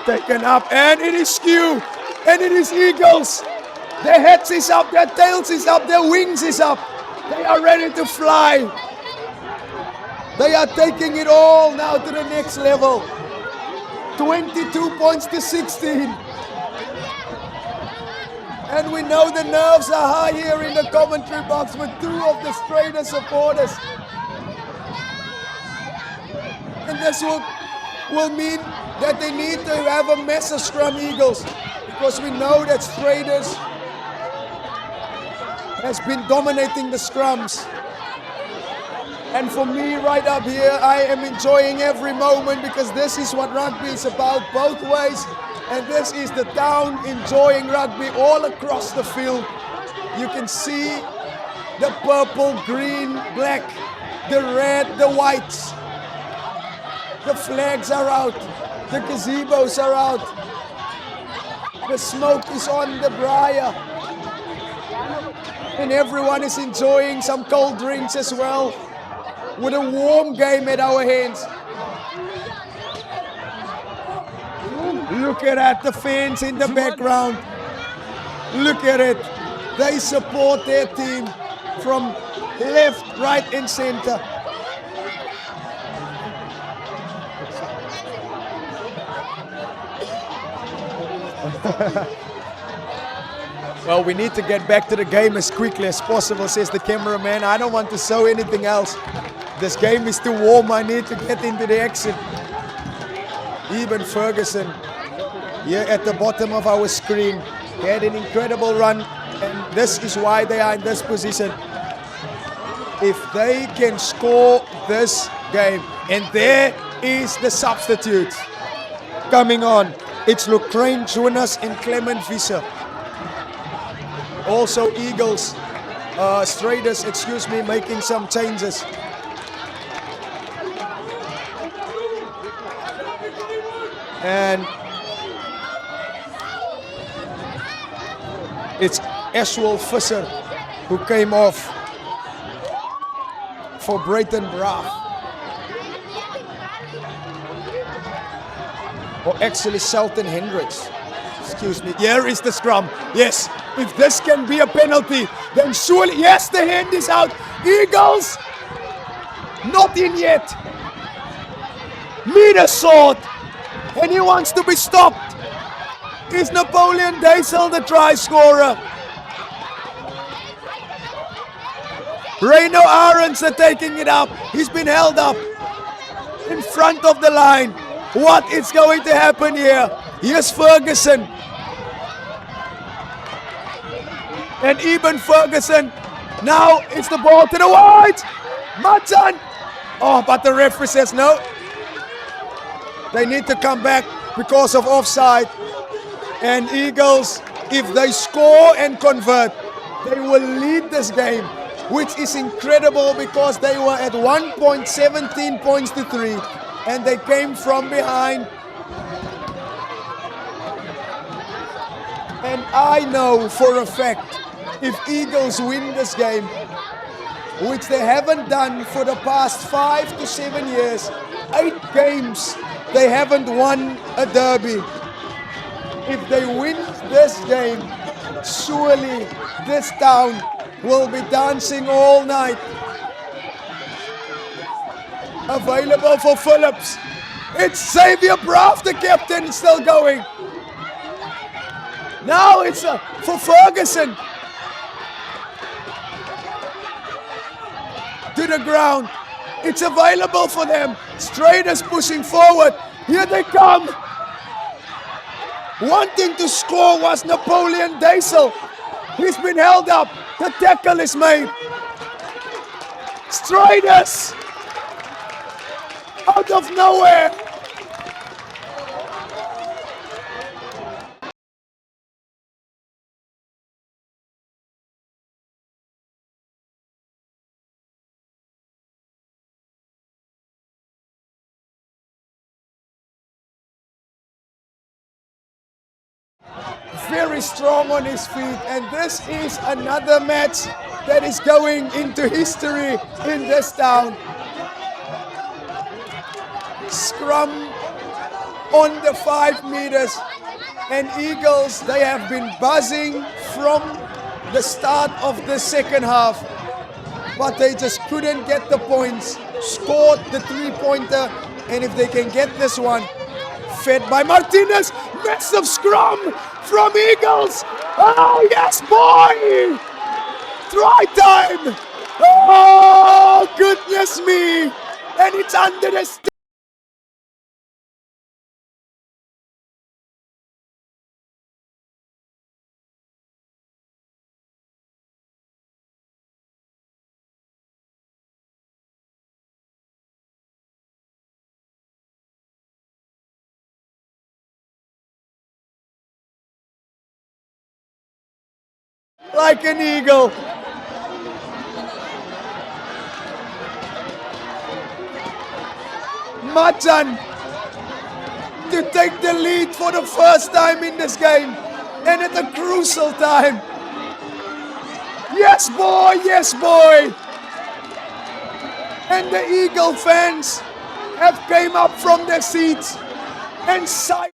Taken up, and it is Skew, and it is Eagles. Their heads is up, their tails is up, their wings is up. They are ready to fly. They are taking it all now to the next level. 22 points to 16. And we know the nerves are high here in the commentary box with two of the Stryders supporters. And this will mean that they need to have a massive scrum, Eagles, because we know that Stryders has been dominating the scrums. And for me right up here, I am enjoying every moment, because this is what rugby is about, both ways. And this is the town enjoying rugby all across the field. You can see the purple, green, black, the red, the whites. The flags are out. The gazebos are out. The smoke is on the briar. And everyone is enjoying some cold drinks as well, with a warm game at our hands. Look at that, the fans in the background. Look at it. They support their team from left, right, and center. Well, we need to get back to the game as quickly as possible, says the cameraman. I don't want to show anything else. This game is too warm. I need to get into the action. Even Ferguson, here at the bottom of our screen, had an incredible run, and this is why they are in this position. If they can score this game, and there is the substitute coming on. It's Lucraine Jonas and Clement Visser. Also Eagles, Stryders, excuse me, making some changes. And it's Ashwell Visser who came off for Brayton Braff. Or actually Shelton Hendricks. Excuse me. Here is the scrum. Yes. If this can be a penalty, then surely, yes, the hand is out. Eagles, not in yet. Meter sword, and he wants to be stopped. Is Napoleon Daisel the try scorer? Reino Arons are taking it up. He's been held up in front of the line. What is going to happen here? Here's Ferguson. And Eben Ferguson. Now it's the ball to the wide. Matan. Oh, but the referee says no. They need to come back because of offside. And Eagles, if they score and convert, they will lead this game, which is incredible because they were at 1 point, 17 points to 3, and they came from behind. And I know for a fact, if Eagles win this game, which they haven't done for the past 5 to 7 years, 8 games, they haven't won a derby. If they win this game, surely this town will be dancing all night. Available for Phillips. It's Xavier Braff, the captain, still going. Now it's for Ferguson. To the ground. It's available for them. Stryders pushing forward. Here they come. Wanting to score was Napoleon Daisel. He's been held up. The tackle is made. Stryders out of nowhere. Very strong on his feet, and this is another match that is going into history in this town. Scrum on the 5 meters, and Eagles, they have been buzzing from the start of the second half, but they just couldn't get the points. Scored the 3-pointer, and if they can get this one, fed by Martinez, massive scrum from Eagles. Oh, yes, boy! Try time! Oh, goodness me! And it's under the like an eagle. Majan to take the lead for the first time in this game, and at a crucial time. Yes, boy, yes, boy. And the Eagle fans have came up from their seats and sighed.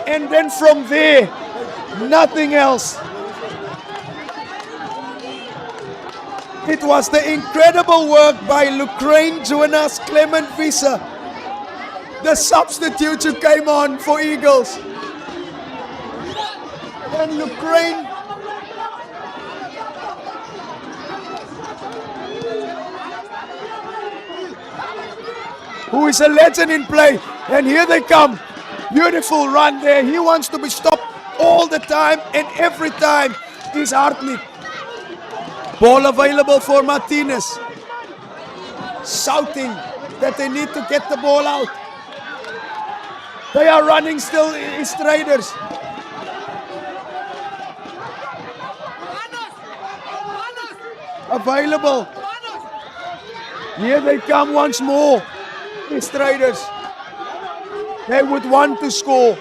And then from there, nothing else. It was the incredible work by Lucraine Jonas Clement Visser, the substitute who came on for Eagles. And Lucraine who is a legend in play. And here they come. Beautiful run there. He wants to be stopped all the time, and every time is R.V.K. Ball available for Martinez. Shouting that they need to get the ball out. They are running still, Stryders. Available. Here they come once more. Stryders. They would want to score.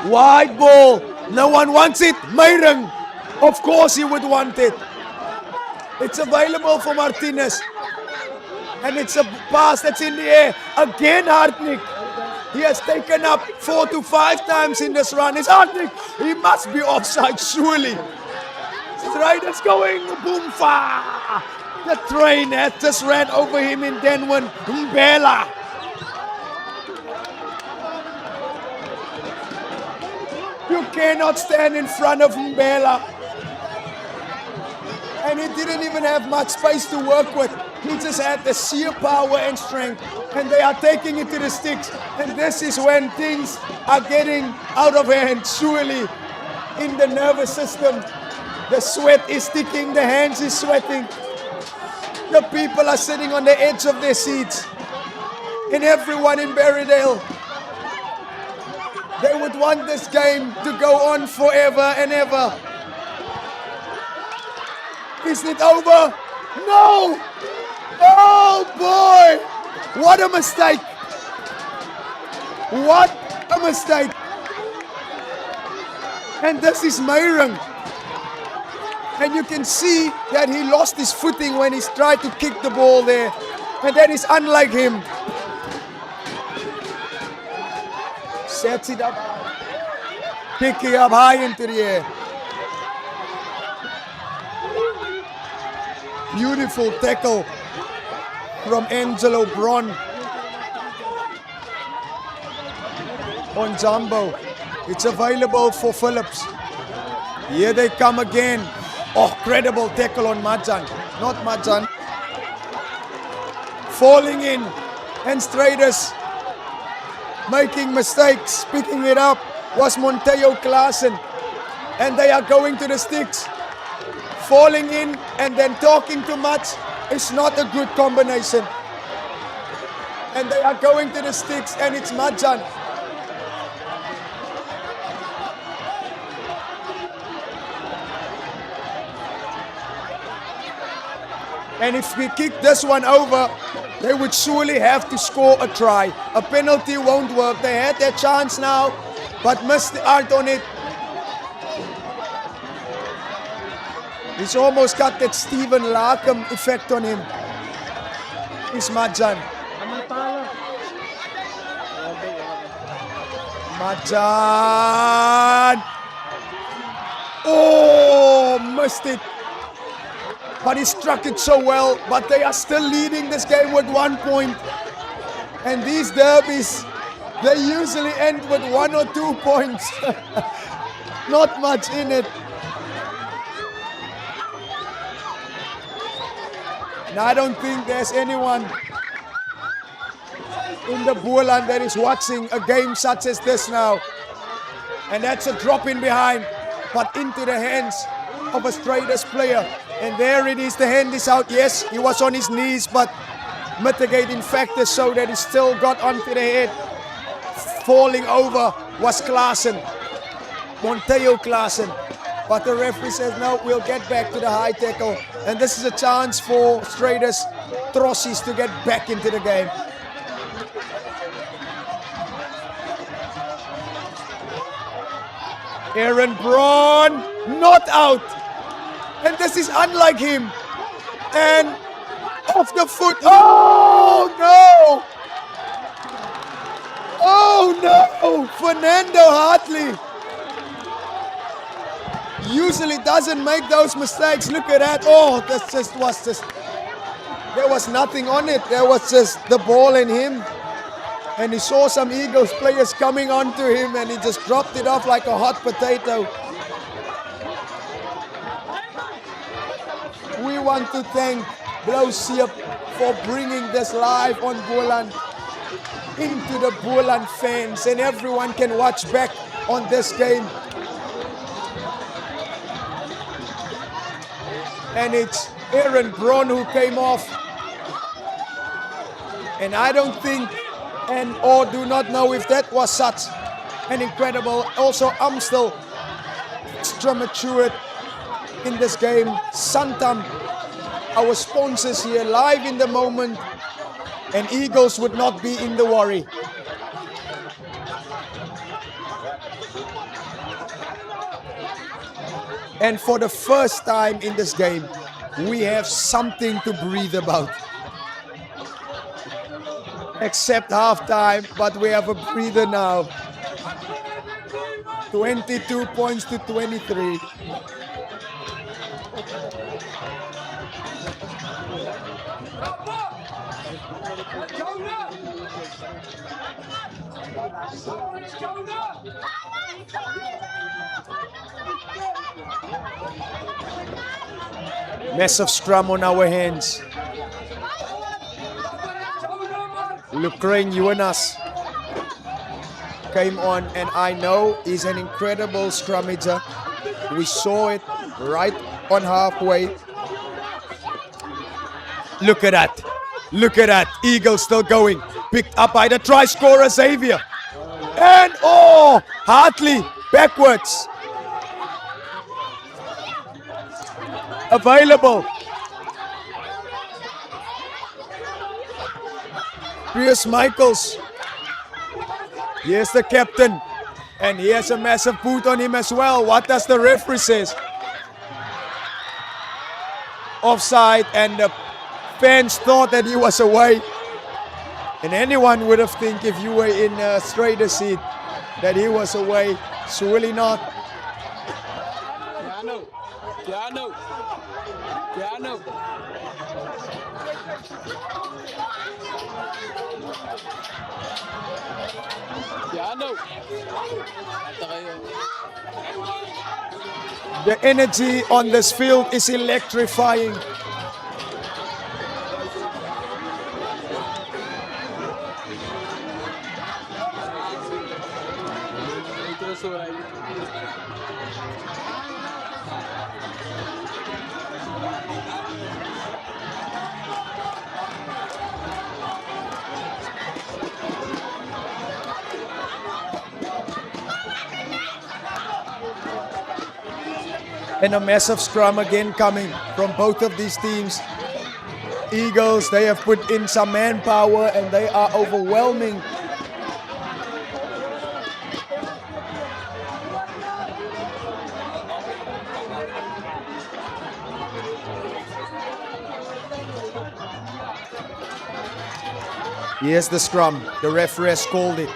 Wide ball. No one wants it. Meyrung. Of course he would want it. It's available for Martinez. And it's a pass that's in the air. Again R.V.K. He has taken up 4 to 5 times in this run. It's R.V.K. He must be offside, surely. Stryders going. Boom. Fa. The train has just ran over him in Denwin. Mbela. You cannot stand in front of Mbela. And he didn't even have much space to work with. He just had the sheer power and strength. And they are taking it to the sticks. And this is when things are getting out of hand, surely, in the nervous system. The sweat is sticking, the hands is sweating. The people are sitting on the edge of their seats. And everyone in Barrydale, they would want this game to go on forever and ever. Is it over? No! Oh boy! What a mistake! What a mistake! And this is Meyrung. And you can see that he lost his footing when he tried to kick the ball there. And that is unlike him. Sets it up. Picking up high into the air. Beautiful tackle from Angelo Bron on Jumbo. It's available for Phillips. Here they come again. Oh, credible tackle on Majan. Not Majan. Falling in. And Stryders making mistakes. Picking it up was Monteo Klaasen. And they are going to the sticks. Falling in and then talking too much is not a good combination. And they are going to the sticks, and it's Majan. And if we kick this one over, they would surely have to score a try. A penalty won't work. They had their chance now, but missed out on it. He's almost got that Stephen Larkham effect on him. It's Majan. Majan! Oh, missed it. But he struck it so well. But they are still leading this game with 1 point. And these derbies, they usually end with 1 or 2 points. Not much in it. And I don't think there's anyone in the Boerland that is watching a game such as this now. And that's a drop in behind, but into the hands of a Stryders player. And there it is, the hand is out. Yes, he was on his knees, but mitigating factors so that he still got onto the head. Falling over was Klaassen, Monteo Klaassen. But the referee says, no, we'll get back to the high tackle. And this is a chance for Stryders Trossies to get back into the game. Aaron Braun, not out. And this is unlike him. And off the foot. Oh, no. Oh, no. Fernando Hartley. Usually doesn't make those mistakes. Look at that. Oh, that just was just, there was nothing on it. There was just the ball in him. And he saw some Eagles players coming onto him and he just dropped it off like a hot potato. We want to thank Blauwsiep for bringing this live on Boerland into the Boerland fans, and everyone can watch back on this game. And it's Aaron Braun who came off. And I don't think or do not know if that was such an incredible. Also Amstel extra matured in this game. Santam, our sponsors here, live in the moment. And Eagles would not be in the worry. And for the first time in this game, we have something to breathe about. Except halftime, but we have a breather now. 22 points to 23. Massive scrum on our hands. Lucrain Jonas came on, and I know he's an incredible scrummager. We saw it right on halfway. Look at that. Look at that. Eagles still going. Picked up by the try scorer Xavier. And oh, Hartley backwards. Available. Piers Michaels. Here's the captain. And he has a massive boot on him as well. What does the referee say? Offside, and the fans thought that he was away. And anyone would have think if you were in a straighter seat that he was away. Surely not. Piano. The energy on this field is electrifying. And a massive scrum again coming from both of these teams. Eagles, they have put in some manpower and they are overwhelming. Here's the scrum. The referee has called it.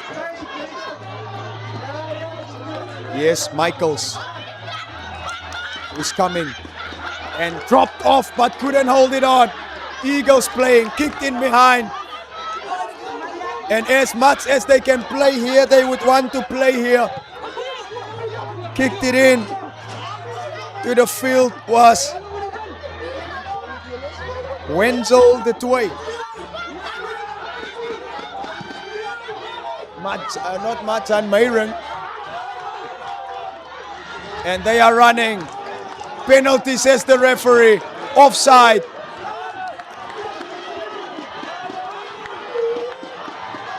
Yes, Michaels is coming and dropped off but couldn't hold it on. Eagles playing, kicked in behind. And as much as they can play here, they would want to play here. Kicked it in to the field was Wenzel de Toy. not Machan, Mayron. And they are running. Penalty, says the referee. Offside.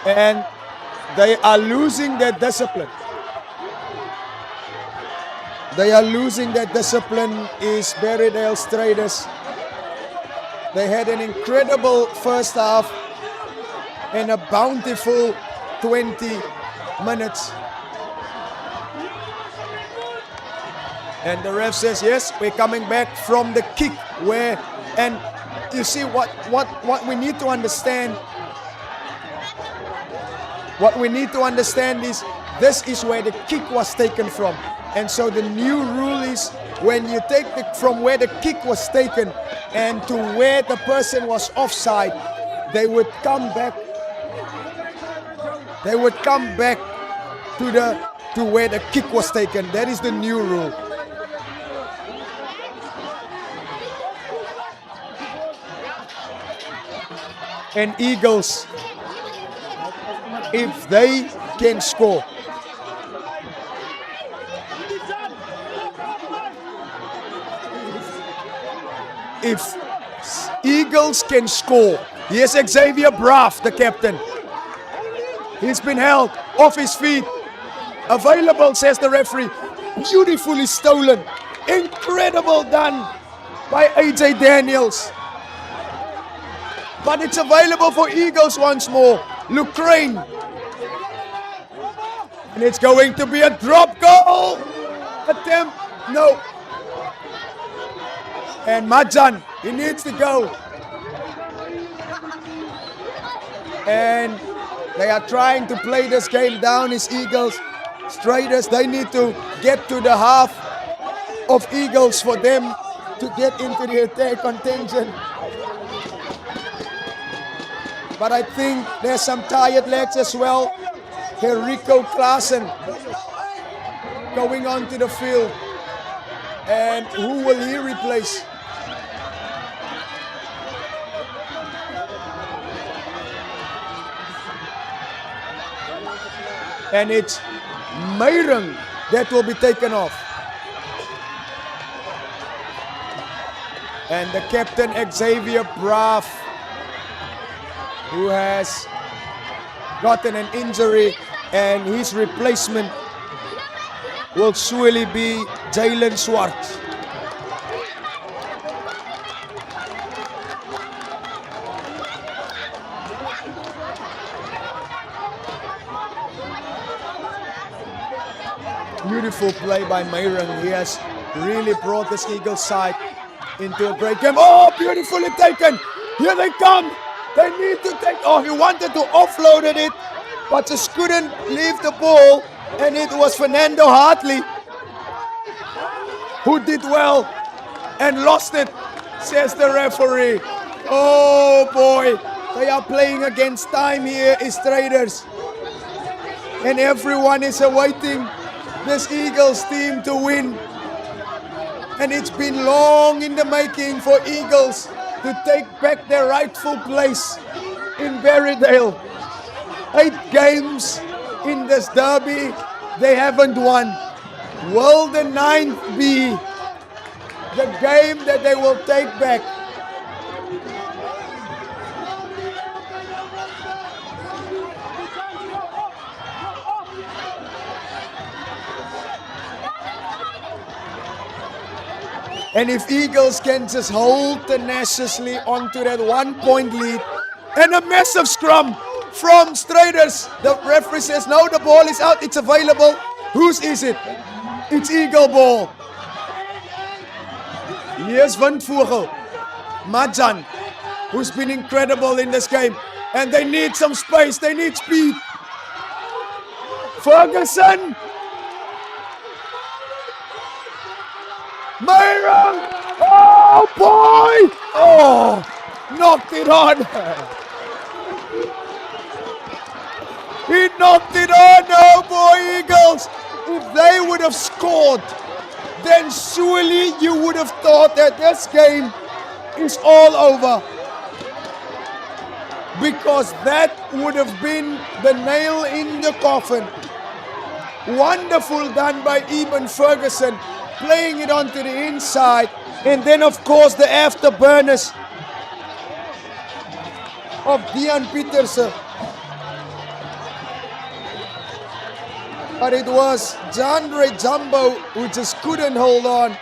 And they are losing their discipline. They are losing their discipline is Barrydale Stryders. They had an incredible first half and a bountiful 20 minutes. And the ref says, yes, we're coming back from the kick where, and you see what we need to understand. What we need to understand is this is where the kick was taken from. And so the new rule is when you take it from where the kick was taken and to where the person was offside, they would come back. They would come back to where the kick was taken. That is the new rule. And Eagles, if they can score, if Eagles can score, here's Xavier Braff, the captain. He's been held off his feet. Available, says the referee. Beautifully stolen. Incredible done by AJ Daniels. But it's available for Eagles once more. Lucraine. And it's going to be a drop goal. Attempt. No. And Majan, he needs to go. And they are trying to play this game down as Eagles. Stryders, they need to get to the half of Eagles for them to get into the attack contention. But I think there's some tired legs as well. Rico Klaassen going onto the field. And who will he replace? And it's Mayron that will be taken off. And the captain, Xavier Braff, who has gotten an injury, and his replacement will surely be Jalen Swartz. Beautiful play by Mayron. He has really brought this Eagles side into a great game. Oh, beautifully taken. Here they come. They need to take, oh, he wanted to offload it, but just couldn't leave the ball. And it was Fernando Hartley who did well and lost it, says the referee. Oh boy, they are playing against time here, Stryders. And everyone is awaiting this Eagles team to win. And it's been long in the making for Eagles to take back their rightful place in Barrydale. 8 games in this derby, they haven't won. Will the 9th be the game that they will take back? And if Eagles can just hold tenaciously onto that 1-point lead, and a massive scrum from Stryders. The referee says, no, the ball is out, it's available. Whose is it? It's Eagle ball. Here's Windvogel. Majan, who's been incredible in this game. And they need some space, they need speed. Ferguson. Mayron! Oh boy! Oh, knocked it on. He knocked it on. Oh boy, Eagles! If they would have scored, then surely you would have thought that this game is all over. because that would have been the nail in the coffin. Wonderful done by Eben Ferguson, playing it onto the inside. And then, of course, the afterburners of Dean Petersen. But it was Jandre Jumbo who just couldn't hold on.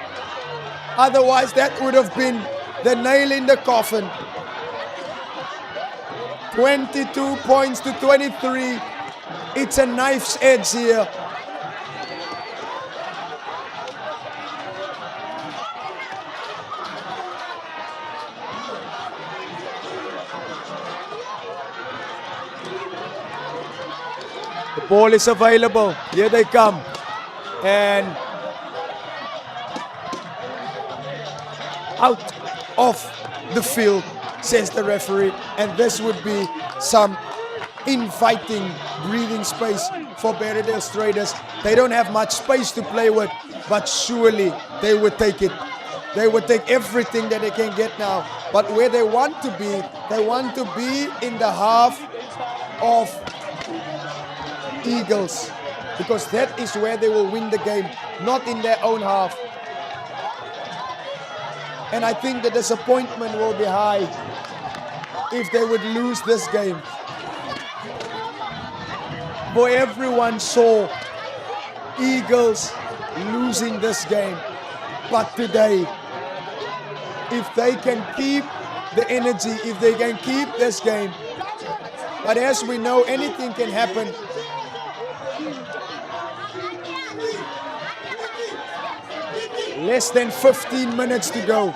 Otherwise, that would have been the nail in the coffin. 22 points to 23. It's a knife's edge here. The ball is available. Here they come. And out of the field, says the referee. And this would be some inviting breathing space for Barrydale Stryders. They don't have much space to play with, but surely they would take it. They would take everything that they can get now. But where they want to be in the half of Eagles, because that is where they will win the game, not in their own half. And I think the disappointment will be high if they would lose this game. For everyone saw Eagles losing this game. But today, if they can keep the energy, if they can keep this game, but as we know, anything can happen. Less than 15 minutes to go.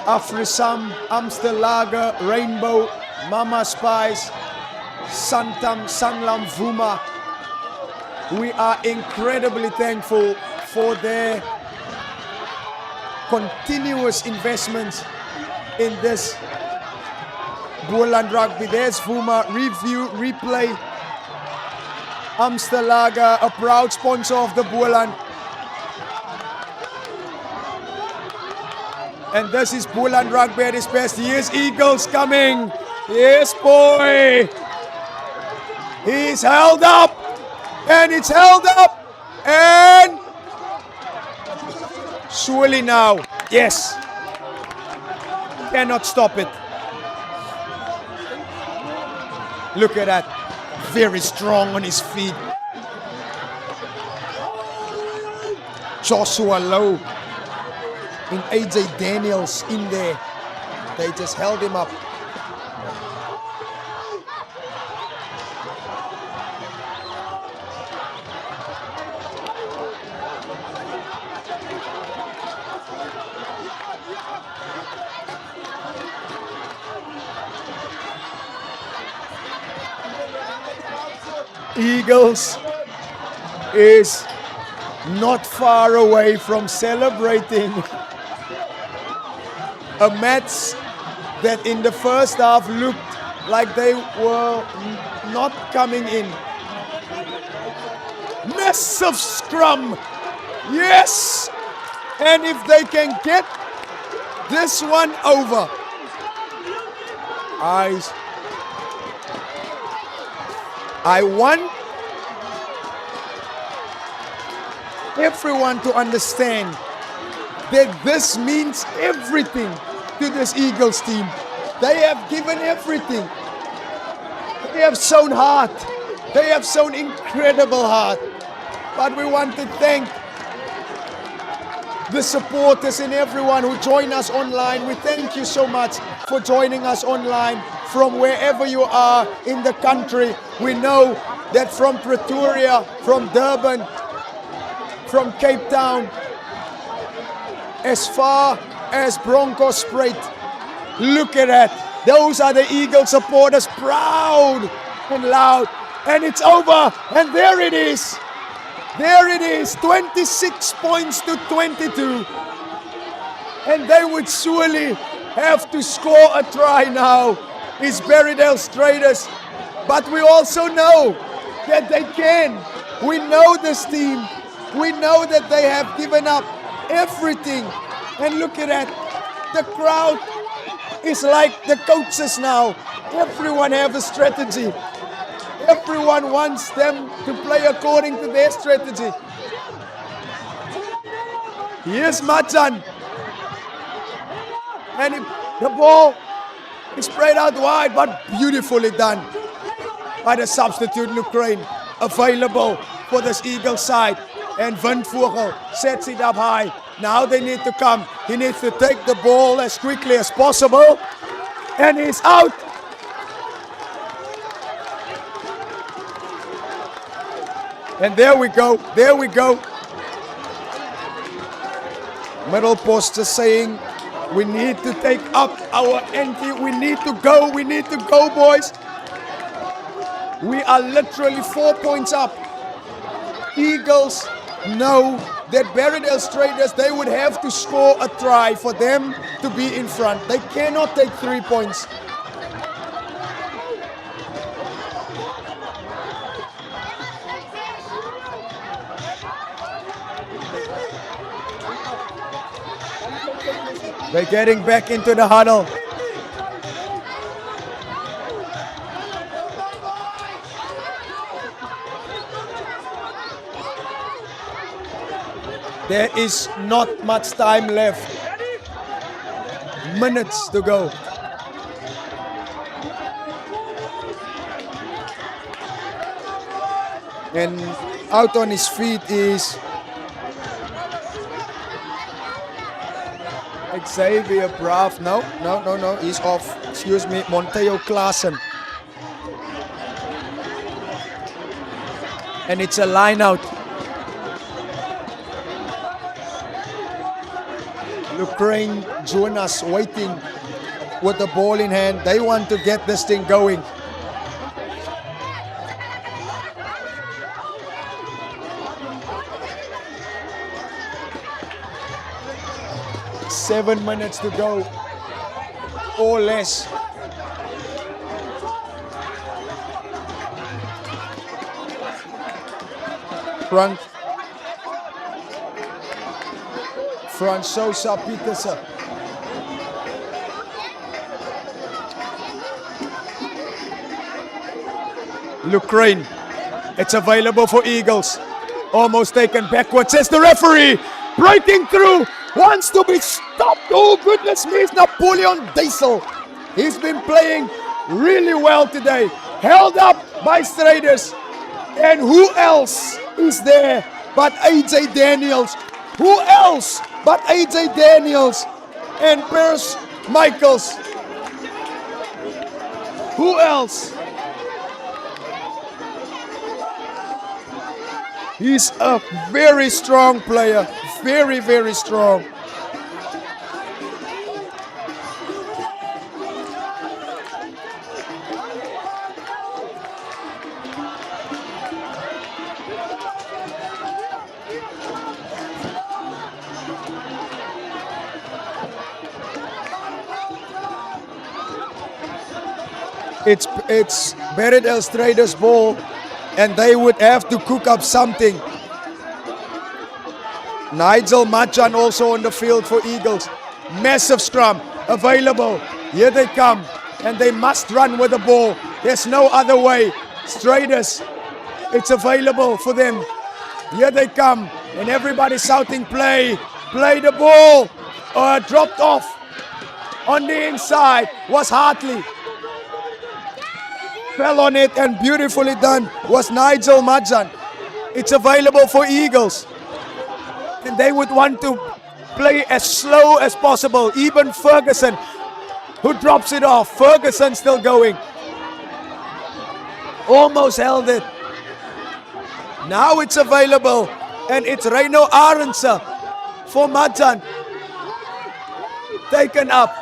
Afrisam, Amsterlager, Rainbow, Mama Spice, Santam, SANLAM, Vuma. We are incredibly thankful for their continuous investments in this Boerland rugby. There's Vuma, review, replay. Amsterlager, a proud sponsor of the Boerland. And this is Boerland rugby at its best. Here's Eagles coming. Yes, boy. He's held up. And it's held up. And surely now, yes. Cannot stop it. Look at that. Very strong on his feet. Joshua Lowe and AJ Daniels in there. They just held him up. Eagles is not far away from celebrating a match that in the first half looked like they were not coming in. Massive scrum. Yes! And if they can get this one over, I want everyone to understand that this means everything to this Eagles team. They have given everything. They have shown heart. They have shown incredible heart. But we want to thank the supporters and everyone who join us online. We thank you so much for joining us online from wherever you are in the country. We know that from Pretoria, from Durban, from Cape Town, as far as Bronkhorstspruit. Look at that. Those are the Eagle supporters, proud and loud. And it's over. And there it is. There it is. 26 points to 22. And they would surely have to score a try now. It's Barrydale Stryders. But we also know that they can. We know this team. We know that they have given up everything. And look at that. The crowd is like the coaches now. Everyone have a strategy. Everyone wants them to play according to their strategy. Here's Machan. And the ball is spread out wide, but beautifully done by the substitute Ukraine. Available for this Eagle side. And Van Vogel sets it up high. Now they need to come. He needs to take the ball as quickly as possible. And he's out. And there we go. There we go. Middle post is saying, we need to take up our ante. We need to go. We need to go, boys. We are literally 4 points up. Eagles know that Barrydale Stryders, they would have to score a try for them to be in front. They cannot take 3 points. They're getting back into the huddle. There is not much time left. Minutes to go. And out on his feet is Xavier Braff. No. He's off. Excuse me, Monteo Klaassen. And it's a line out. Ukraine Jonas waiting with the ball in hand. They want to get this thing going. Seven minutes to go or less. Francosa Petersen. Ukraine. It's available for Eagles. Almost taken backwards. Says the referee. Breaking through. Wants to be stopped. Oh, goodness me. It's Napoleon Diesel. He's been playing really well today. Held up by Stryders. And who else is there but AJ Daniels? Who else but AJ Daniels and Pierce Michaels? Who else? He's a very strong player. Very, very strong. It's Barrydale Stryders ball, and they would have to cook up something. Nigel Machan also on the field for Eagles. Massive scrum available. Here they come, and they must run with the ball. There's no other way. Stryders, it's available for them. Here they come, and everybody's shouting, play, play the ball. Dropped off on the inside was Hartley. Fell on it, and beautifully done was Nigel Machan. It's available for Eagles. And they would want to play as slow as possible. Even Ferguson, who drops it off. Ferguson still going. Almost held it. Now it's available. And it's Reino Arendse for Machan. Taken up.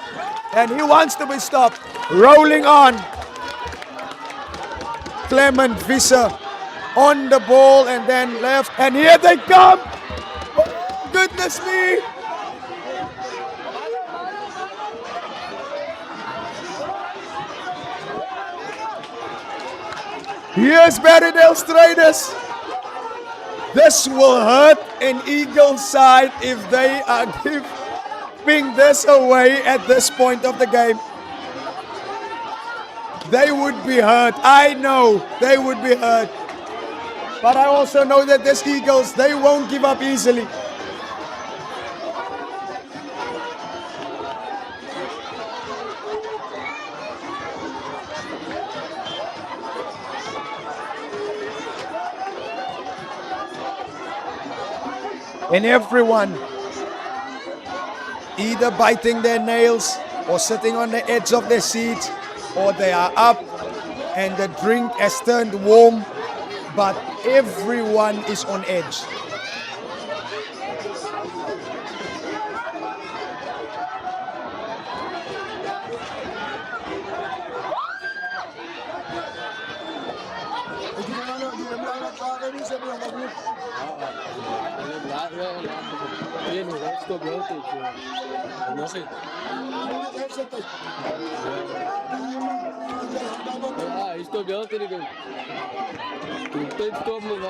And he wants to be stopped. Rolling on. Clement Visser on the ball and then left. And here they come. Oh, goodness me. Here's Barrydale Stryders. This will hurt an Eagles side if they are giving this away at this point of the game. They would be hurt. I know they would be hurt. But I also know that this Eagles, they won't give up easily. And everyone either biting their nails or sitting on the edge of their seats, or they are up and the drink has turned warm, but everyone is on edge.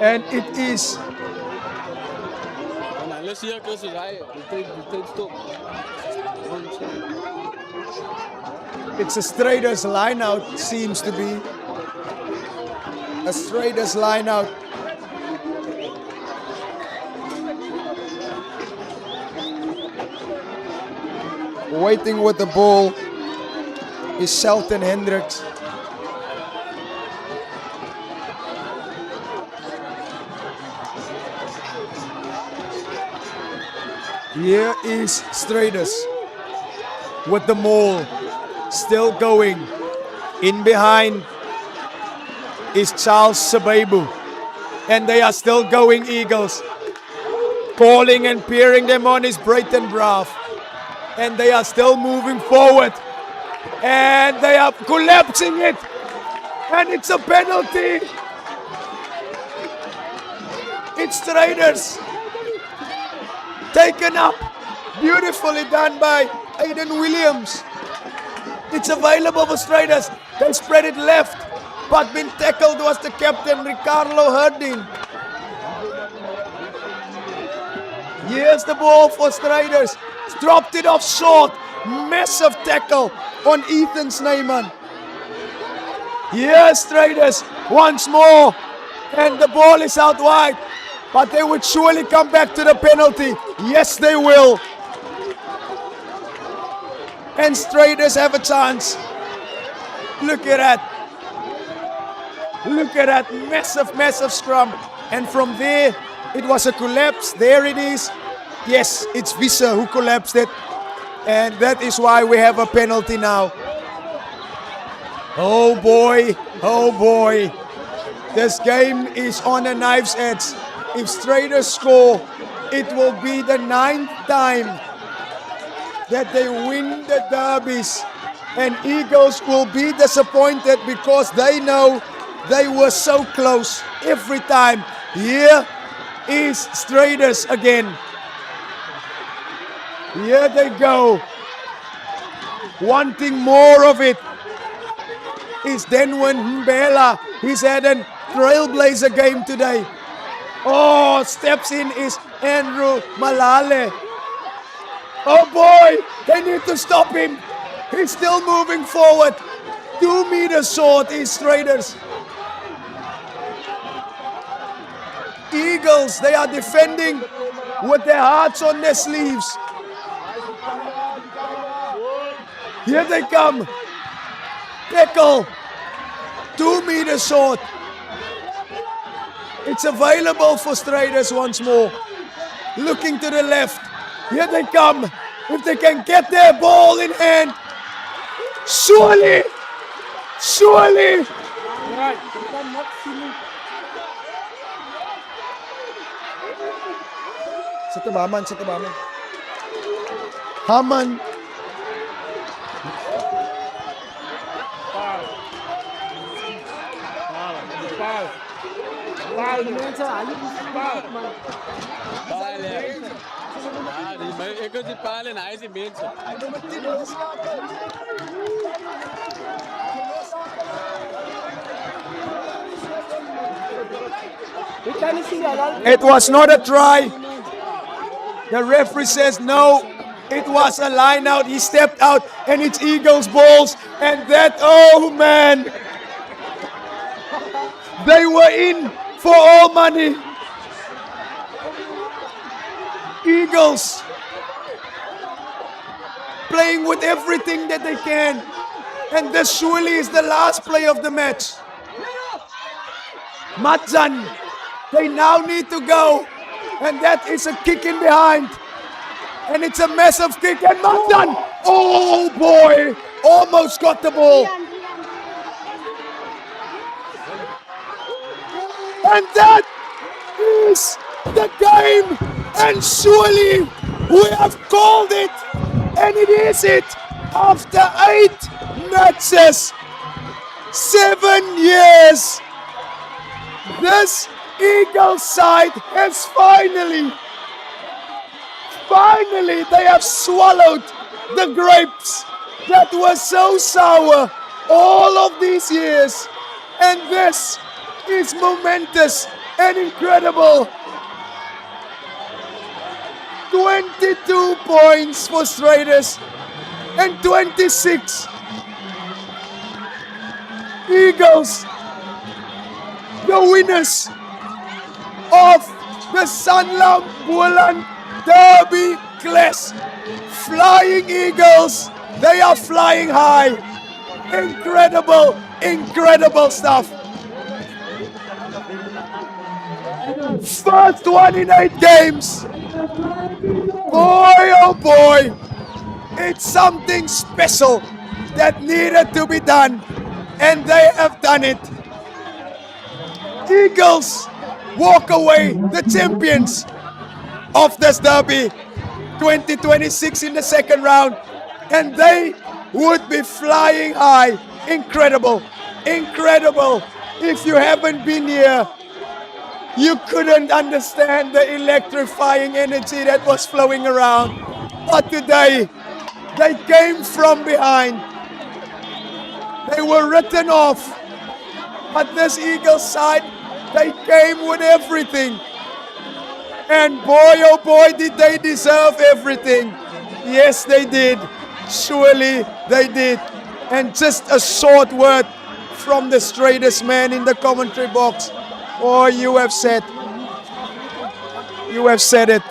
And it is it's a Stryders line out, seems to be. A Stryders line out. Waiting with the ball is Shelton Hendricks. Here is Stryders with the maul, still going. In behind is Charles Sabebu, and they are still going, Eagles. Calling and peering them on is Brayton Braff, and they are still moving forward, and they are collapsing it, and it's a penalty. It's Stryders. Taken up, beautifully done by Aiden Williams. It's available for Stryders. They spread it left, but being tackled was the captain, Ricardo Herdin. Here's the ball for Stryders. Dropped it off short. Massive tackle on Ethan Snyman. Here's Stryders once more, and the ball is out wide. But they would surely come back to the penalty. Yes, they will. And Stryders have a chance. Look at that. Look at that massive, massive scrum. And from there, it was a collapse. There it is. Yes, it's Visser who collapsed it. And that is why we have a penalty now. Oh boy, oh boy. This game is on a knife's edge. If Stryders score, it will be the 9th time that they win the derbies. And Eagles will be disappointed because they know they were so close every time. Here is Stryders again. Here they go. Wanting more of it is Denwin Mbela. He's had a trailblazer game today. Oh, steps in is Andrew Malale. Oh boy, they need to stop him. He's still moving forward. 2 meters short is Stryders. Eagles, they are defending with their hearts on their sleeves. Here they come. Tackle. 2 meters short. It's available for Stryders once more. Looking to the left. Here they come. If they can get their ball in hand. Surely. Surely. Sa tabaman, sa tabaman. Haman. It was not a try. The referee says no. It was a line out. He stepped out and it's Eagles balls. And that, oh man. They were in for all money. Eagles playing with everything that they can. And this surely is the last play of the match. Matzan, they now need to go. And that is a kick in behind. And it's a massive kick. And Matzan, oh boy, almost got the ball. And that is the game. And surely we have called it. And it is it. After 8 matches, 7 years, this Eagles side has finally, they have swallowed the grapes that were so sour all of these years. And this is momentous and incredible. 22 points for Stryders and 26 Eagles, the winners of the SANLAM Boland Derby Clash. Flying Eagles, they are flying high. Incredible, incredible stuff. First one in 8 games. Boy, oh boy, it's something special that needed to be done, and they have done it. Eagles walk away the champions of this derby 2026 in the second round, and they would be flying high. Incredible, incredible. If you haven't been here, you couldn't understand the electrifying energy that was flowing around. But today, they came from behind. They were written off. But this Eagles side, they came with everything. And boy, oh boy, did they deserve everything. Yes, they did. Surely they did. And just a short word from the Stryders man in the commentary box. Oh, you have said it.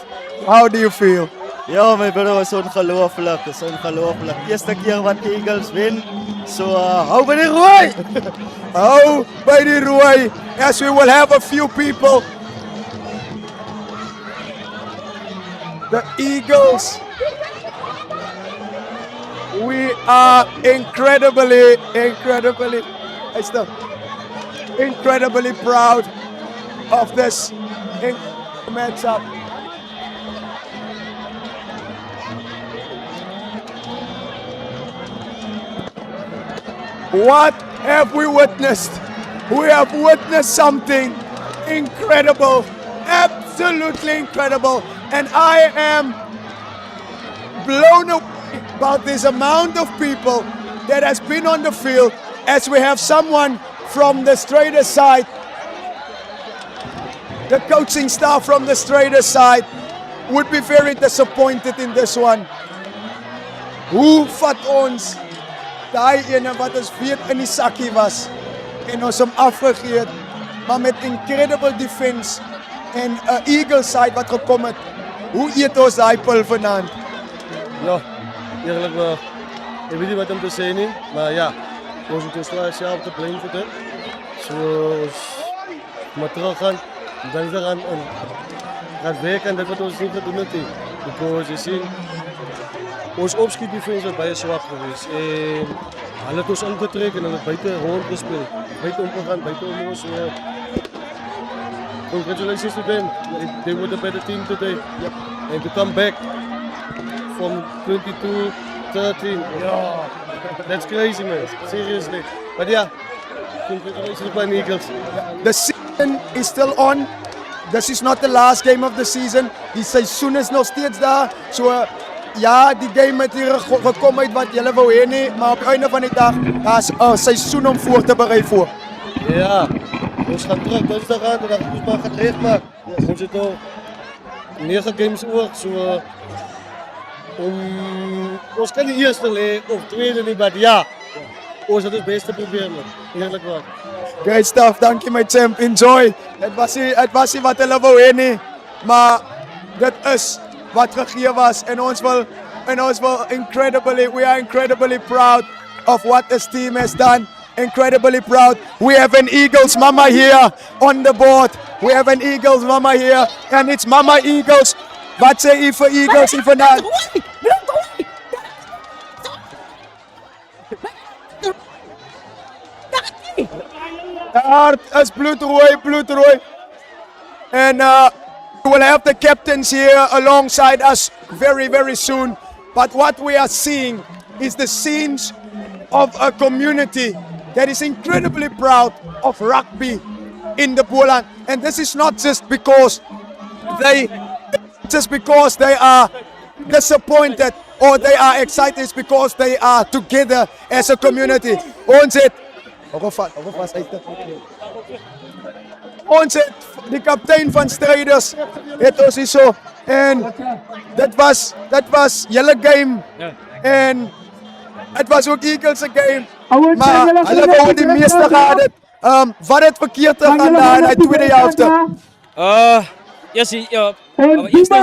How do you feel? Ja, my brother, was ongelooflijk. Is ongelooflijk. Eerste keer wat die Eagles win. So, hou by die rooi! Hou by die rooi, as we will have a few people. The Eagles. We are incredibly proud of this matchup. What have we witnessed? We have witnessed something incredible, absolutely incredible, and I am blown away about this amount of people that has been on the field, as we have someone from the Stryders side, the coaching staff from the Stryders side would be very disappointed in this one. Hoe vat ons daai ene wat ons weet in die sakkie was en ons hom afgegee het, maar met incredible defense en 'n Eagle side wat gekom het. Hoe eet ons daai pil vanaand? Ja, eerlijk wel. Ik weet niet wat om te zeggen nie, maar ja, ons moet ons zelf te blame voor dit. So, ons moet terug gaan, dan gaan werken aan dit wat ons niet gedoen het. Because je ziet, ons opschiet defense was baie swak geweest. En hulle het ons ingetrek en hulle het buite rond gespeel. Buite omgegaan, buite om ons. Congratulations to them. They were the better team today. Yep. And to come back from 22-13. Yeah. That's crazy, man. Seriously. But yeah, congratulations to the Eagles. The season is still on. This is not the last game of the season. Die seisoen is nog steeds daar. So ja, die game het hier gekom uit wat julle wou hê nie, maar op die einde van die dag, daar's 'n seisoen om voor te berei voor. Ja. Ons gaan terug dinsdag aan en dan moet ons maar gaan regmaak. Ons het al 9 games oor, so ons kan die eerste lê of tweede nie, maar ja, ons het ons beste probeer. Eerlijk waar. Great stuff, dankie my champ, enjoy. Het was nie wat hulle wou hê nie, maar dit is wat gegee was en ons wil we are incredibly proud of what this team has done. Incredibly proud. We have an Eagles mama here on the board. We have an Eagles mama here and it's Mama Eagles. Wat sê u vir Eagles en vanaand? Hart is bloedrooi. And we will have the captains here alongside us very, very soon. But what we are seeing is the scenes of a community that is incredibly proud of rugby in the Boland. And this is not just because they are disappointed or they are excited, it's because they are together as a community. Ons het die kaptein van Stryders het ons hier so en dit was julle game en het was ook Eagles se game, maar hulle wou die meeste gehad het. Wat het verkeerd gegaan daar in die tweede helfte? Eerstens wil ek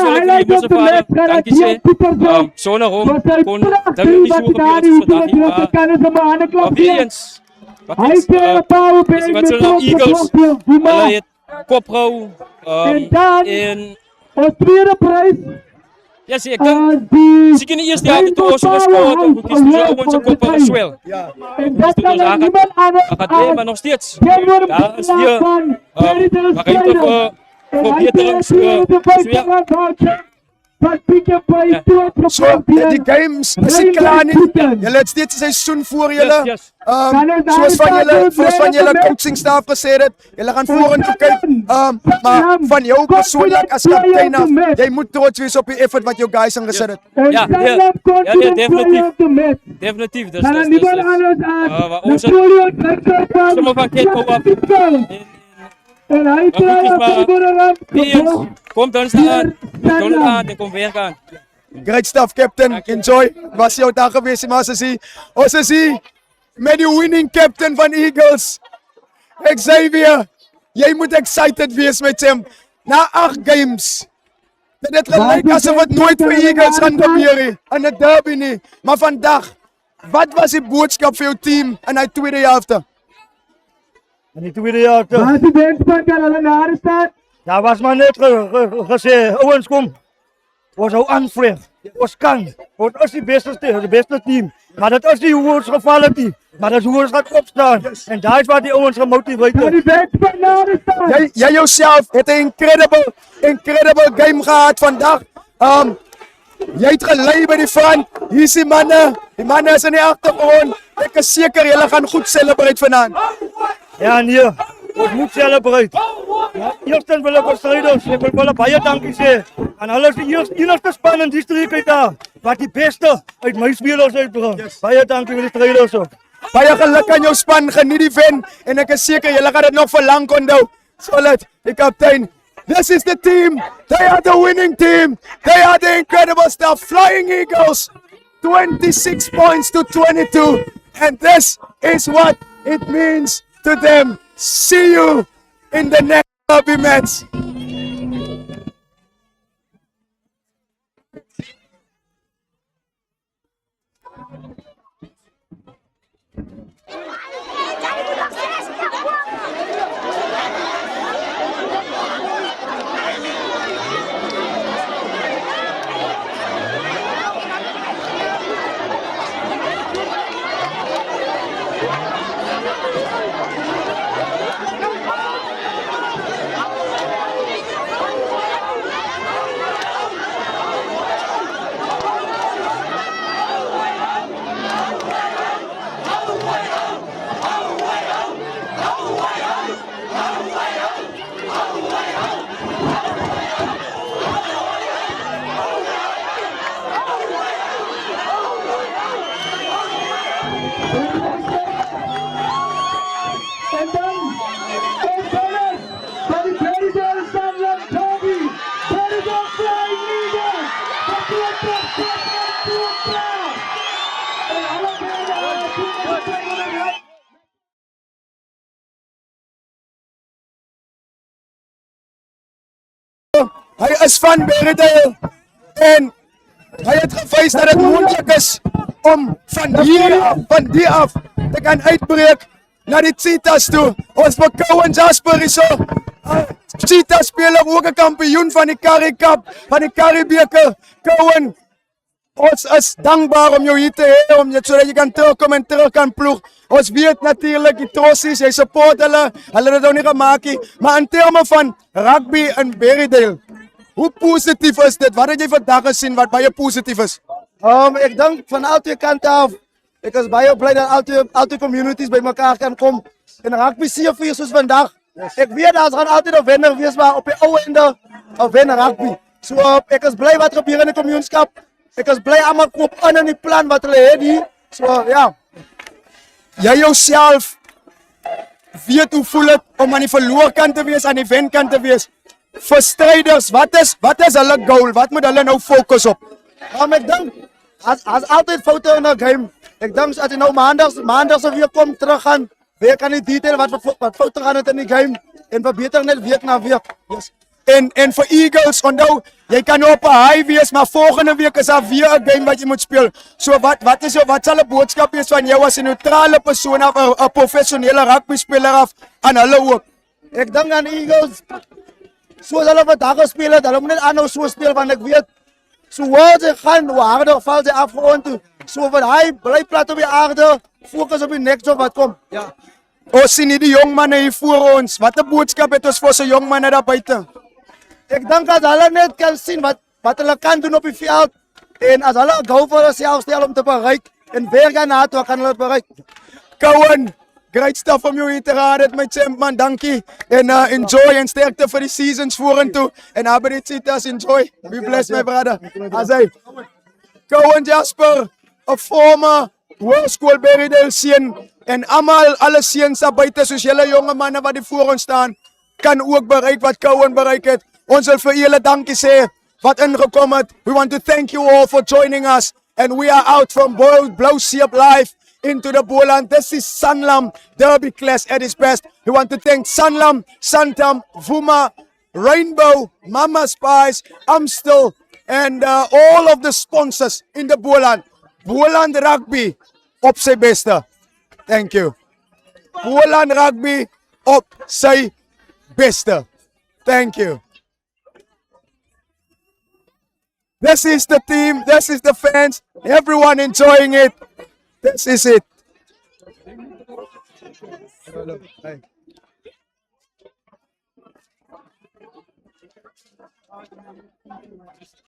vir die Engelse vader dankie sê. Sonder hom kon dit nie so gebeur het vandag nie, maar weer eens wat sê nou Eagles, hulle het kophou en ons tweede prys ja, sê ek dink seker in die eerste helfte toe ons geskor het, moet ons so ons se kop geswel. en dat kan niemand anders maar nog steeds. Daar is hier ruimte vir verbetering so ja. So, die games is nie klaar nie. Julle het steeds 'n seisoen voor julle. Soos van julle coaching staff gesê het, julle gaan vorentoe kyk. Maar van jou persoonlik as kaptein af, jy moet trots wees op die effort wat jou guys ingesit het. Ja, definitief. Dus ons het sommer van Kate op en hy kom dan staan en kom weer gaan. Great stuff, captain. Enjoy. Was jou dag gewees, maar ons is hier met die winning captain van Eagles. Xavier, jy moet excited wees met hom. Na 8 games. Dit het gelyk asof het nooit vir Eagles gaan gebeur nie, in 'n derby nie. Maar vandag, wat was die boodskap vir jou team in die tweede helfte? In die tweede helfte. Waar die benchmark kan hulle nare staan? Daar was maar net gesê, ouens kom. Ons hou aanvreeg. Ons kan. Ons is die beste team. Maar dit is nie hoe ons geval het nie. Maar dit is hoe ons gaan opstaan. En daar is waar die ouens gemotiveerd Waar die benchmark nare staan? Jy jouself het 'n incredible game gehad vandag. Jy het gelei by die front. Hier is die manne is in die agtergrond. Ek is seker julle gaan goed celebrate vanaand. Ja, nee. Ons moet celebrate. Ja, eerstens wil ek ons Stryders, ek wil hulle baie dankie sê. En hulle is die enigste span in die streek uit daar wat die beste uit my spelers uitbring. Baie dankie vir die Stryders ook. Baie geluk aan jou span, geniet die wen en ek is seker julle gaan dit nog vir lank onthou. Solid, die kaptein. This is the team. They are the winning team. They are the incredible stuff. Flying Eagles. 26 points to 22. And this is what it means to them. See you in the next derby match. En dan Hy is van Barrydale en hy het gewys dat dit moontlik is om van die af te kan uitbreek na die Cheetahs toe. Ons vir Cowan Jasper hierso. Cheetah speler ook 'n kampioen van die Currie Cup, van die Currie Beker. Cowan, ons is dankbaar om jou hier te hê, om sodat jy kan terugkom en terug kan ploeg. Ons weet natuurlik die Trossies, jy support hulle het dit nou nie gemaak nie, maar in terme van rugby in Barrydale, hoe positief is dit? Wat het jy vandag gesien wat baie positief is? Ek dink van al twee kante af, ek is baie bly dat al twee communities by mekaar kan kom en rugby seevier soos vandag. Ek weet daar gaan altyd 'n wenner wees, maar op die ou ende 'n wenner rugby. So ek is bly wat gebeur in die gemeenskap. Ek is bly almal koop in die plan wat hulle het hier. So ja. Jy jouself weet hoe voel dit om aan die verloorkant te wees, aan die wenkant te wees. Vir Stryders, wat is hulle goal? Wat moet hulle nou fokus op? Ek dink as altyd foute in 'n game. Ek dink as jy nou maandag se weer kom terug gaan, weer kan die detail wat foute gaan het in die game en verbeter net week na week. Yes. En vir Eagles, onthou, jy kan op 'n high wees, maar volgende week is daar weer 'n game wat jy moet speel. So wat sal 'n boodskap wees van jou as 'n neutrale persoon of 'n professionele rugby speler af aan hulle ook? Ek dink aan Eagles. Soos hulle vandag gespeel het, hulle moet net aanhou so speel want ek weet so hoe ze gaan, hoe harder val ze afgrond toe. So wat hy bly plat op die aarde, fokus op die next job wat kom. Ja. Ons sien hier die jong manne hier voor ons. Wat 'n boodskap het ons vir so jong manne daar buite? Ek dink as hulle net kan sien wat hulle kan doen op die veld en as hulle gou vir hulself stel om te bereik en weer gaan na toe kan hulle bereik. Cowan, great stuff om jou hier te raad het my champ man, dankie. En enjoy en sterkte vir die seasons vorentoe. En by die Cheetahs, enjoy. Be blessed my brother. Asai. Cowan Jasper, 'n former hoërskool Barrydale seun en alle seuns daar buite soos julle jonge manne wat hier voor ons staan, kan ook bereik wat Cowan bereik het. Ons wil vir julle dankie sê wat ingekom het. We want to thank you all for joining us and we are out from Blue Sheep Live into the Boland. This is SANLAM Derby Clash at its best. We want to thank SANLAM, Santam, Vuma, Rainbow, Mama Spice, Amstel, and all of the sponsors in the Boland. Boland Rugby op sy beste. Thank you. Boland Rugby op sy beste. Thank you. This is the team, this is the fans, everyone enjoying it. This is it.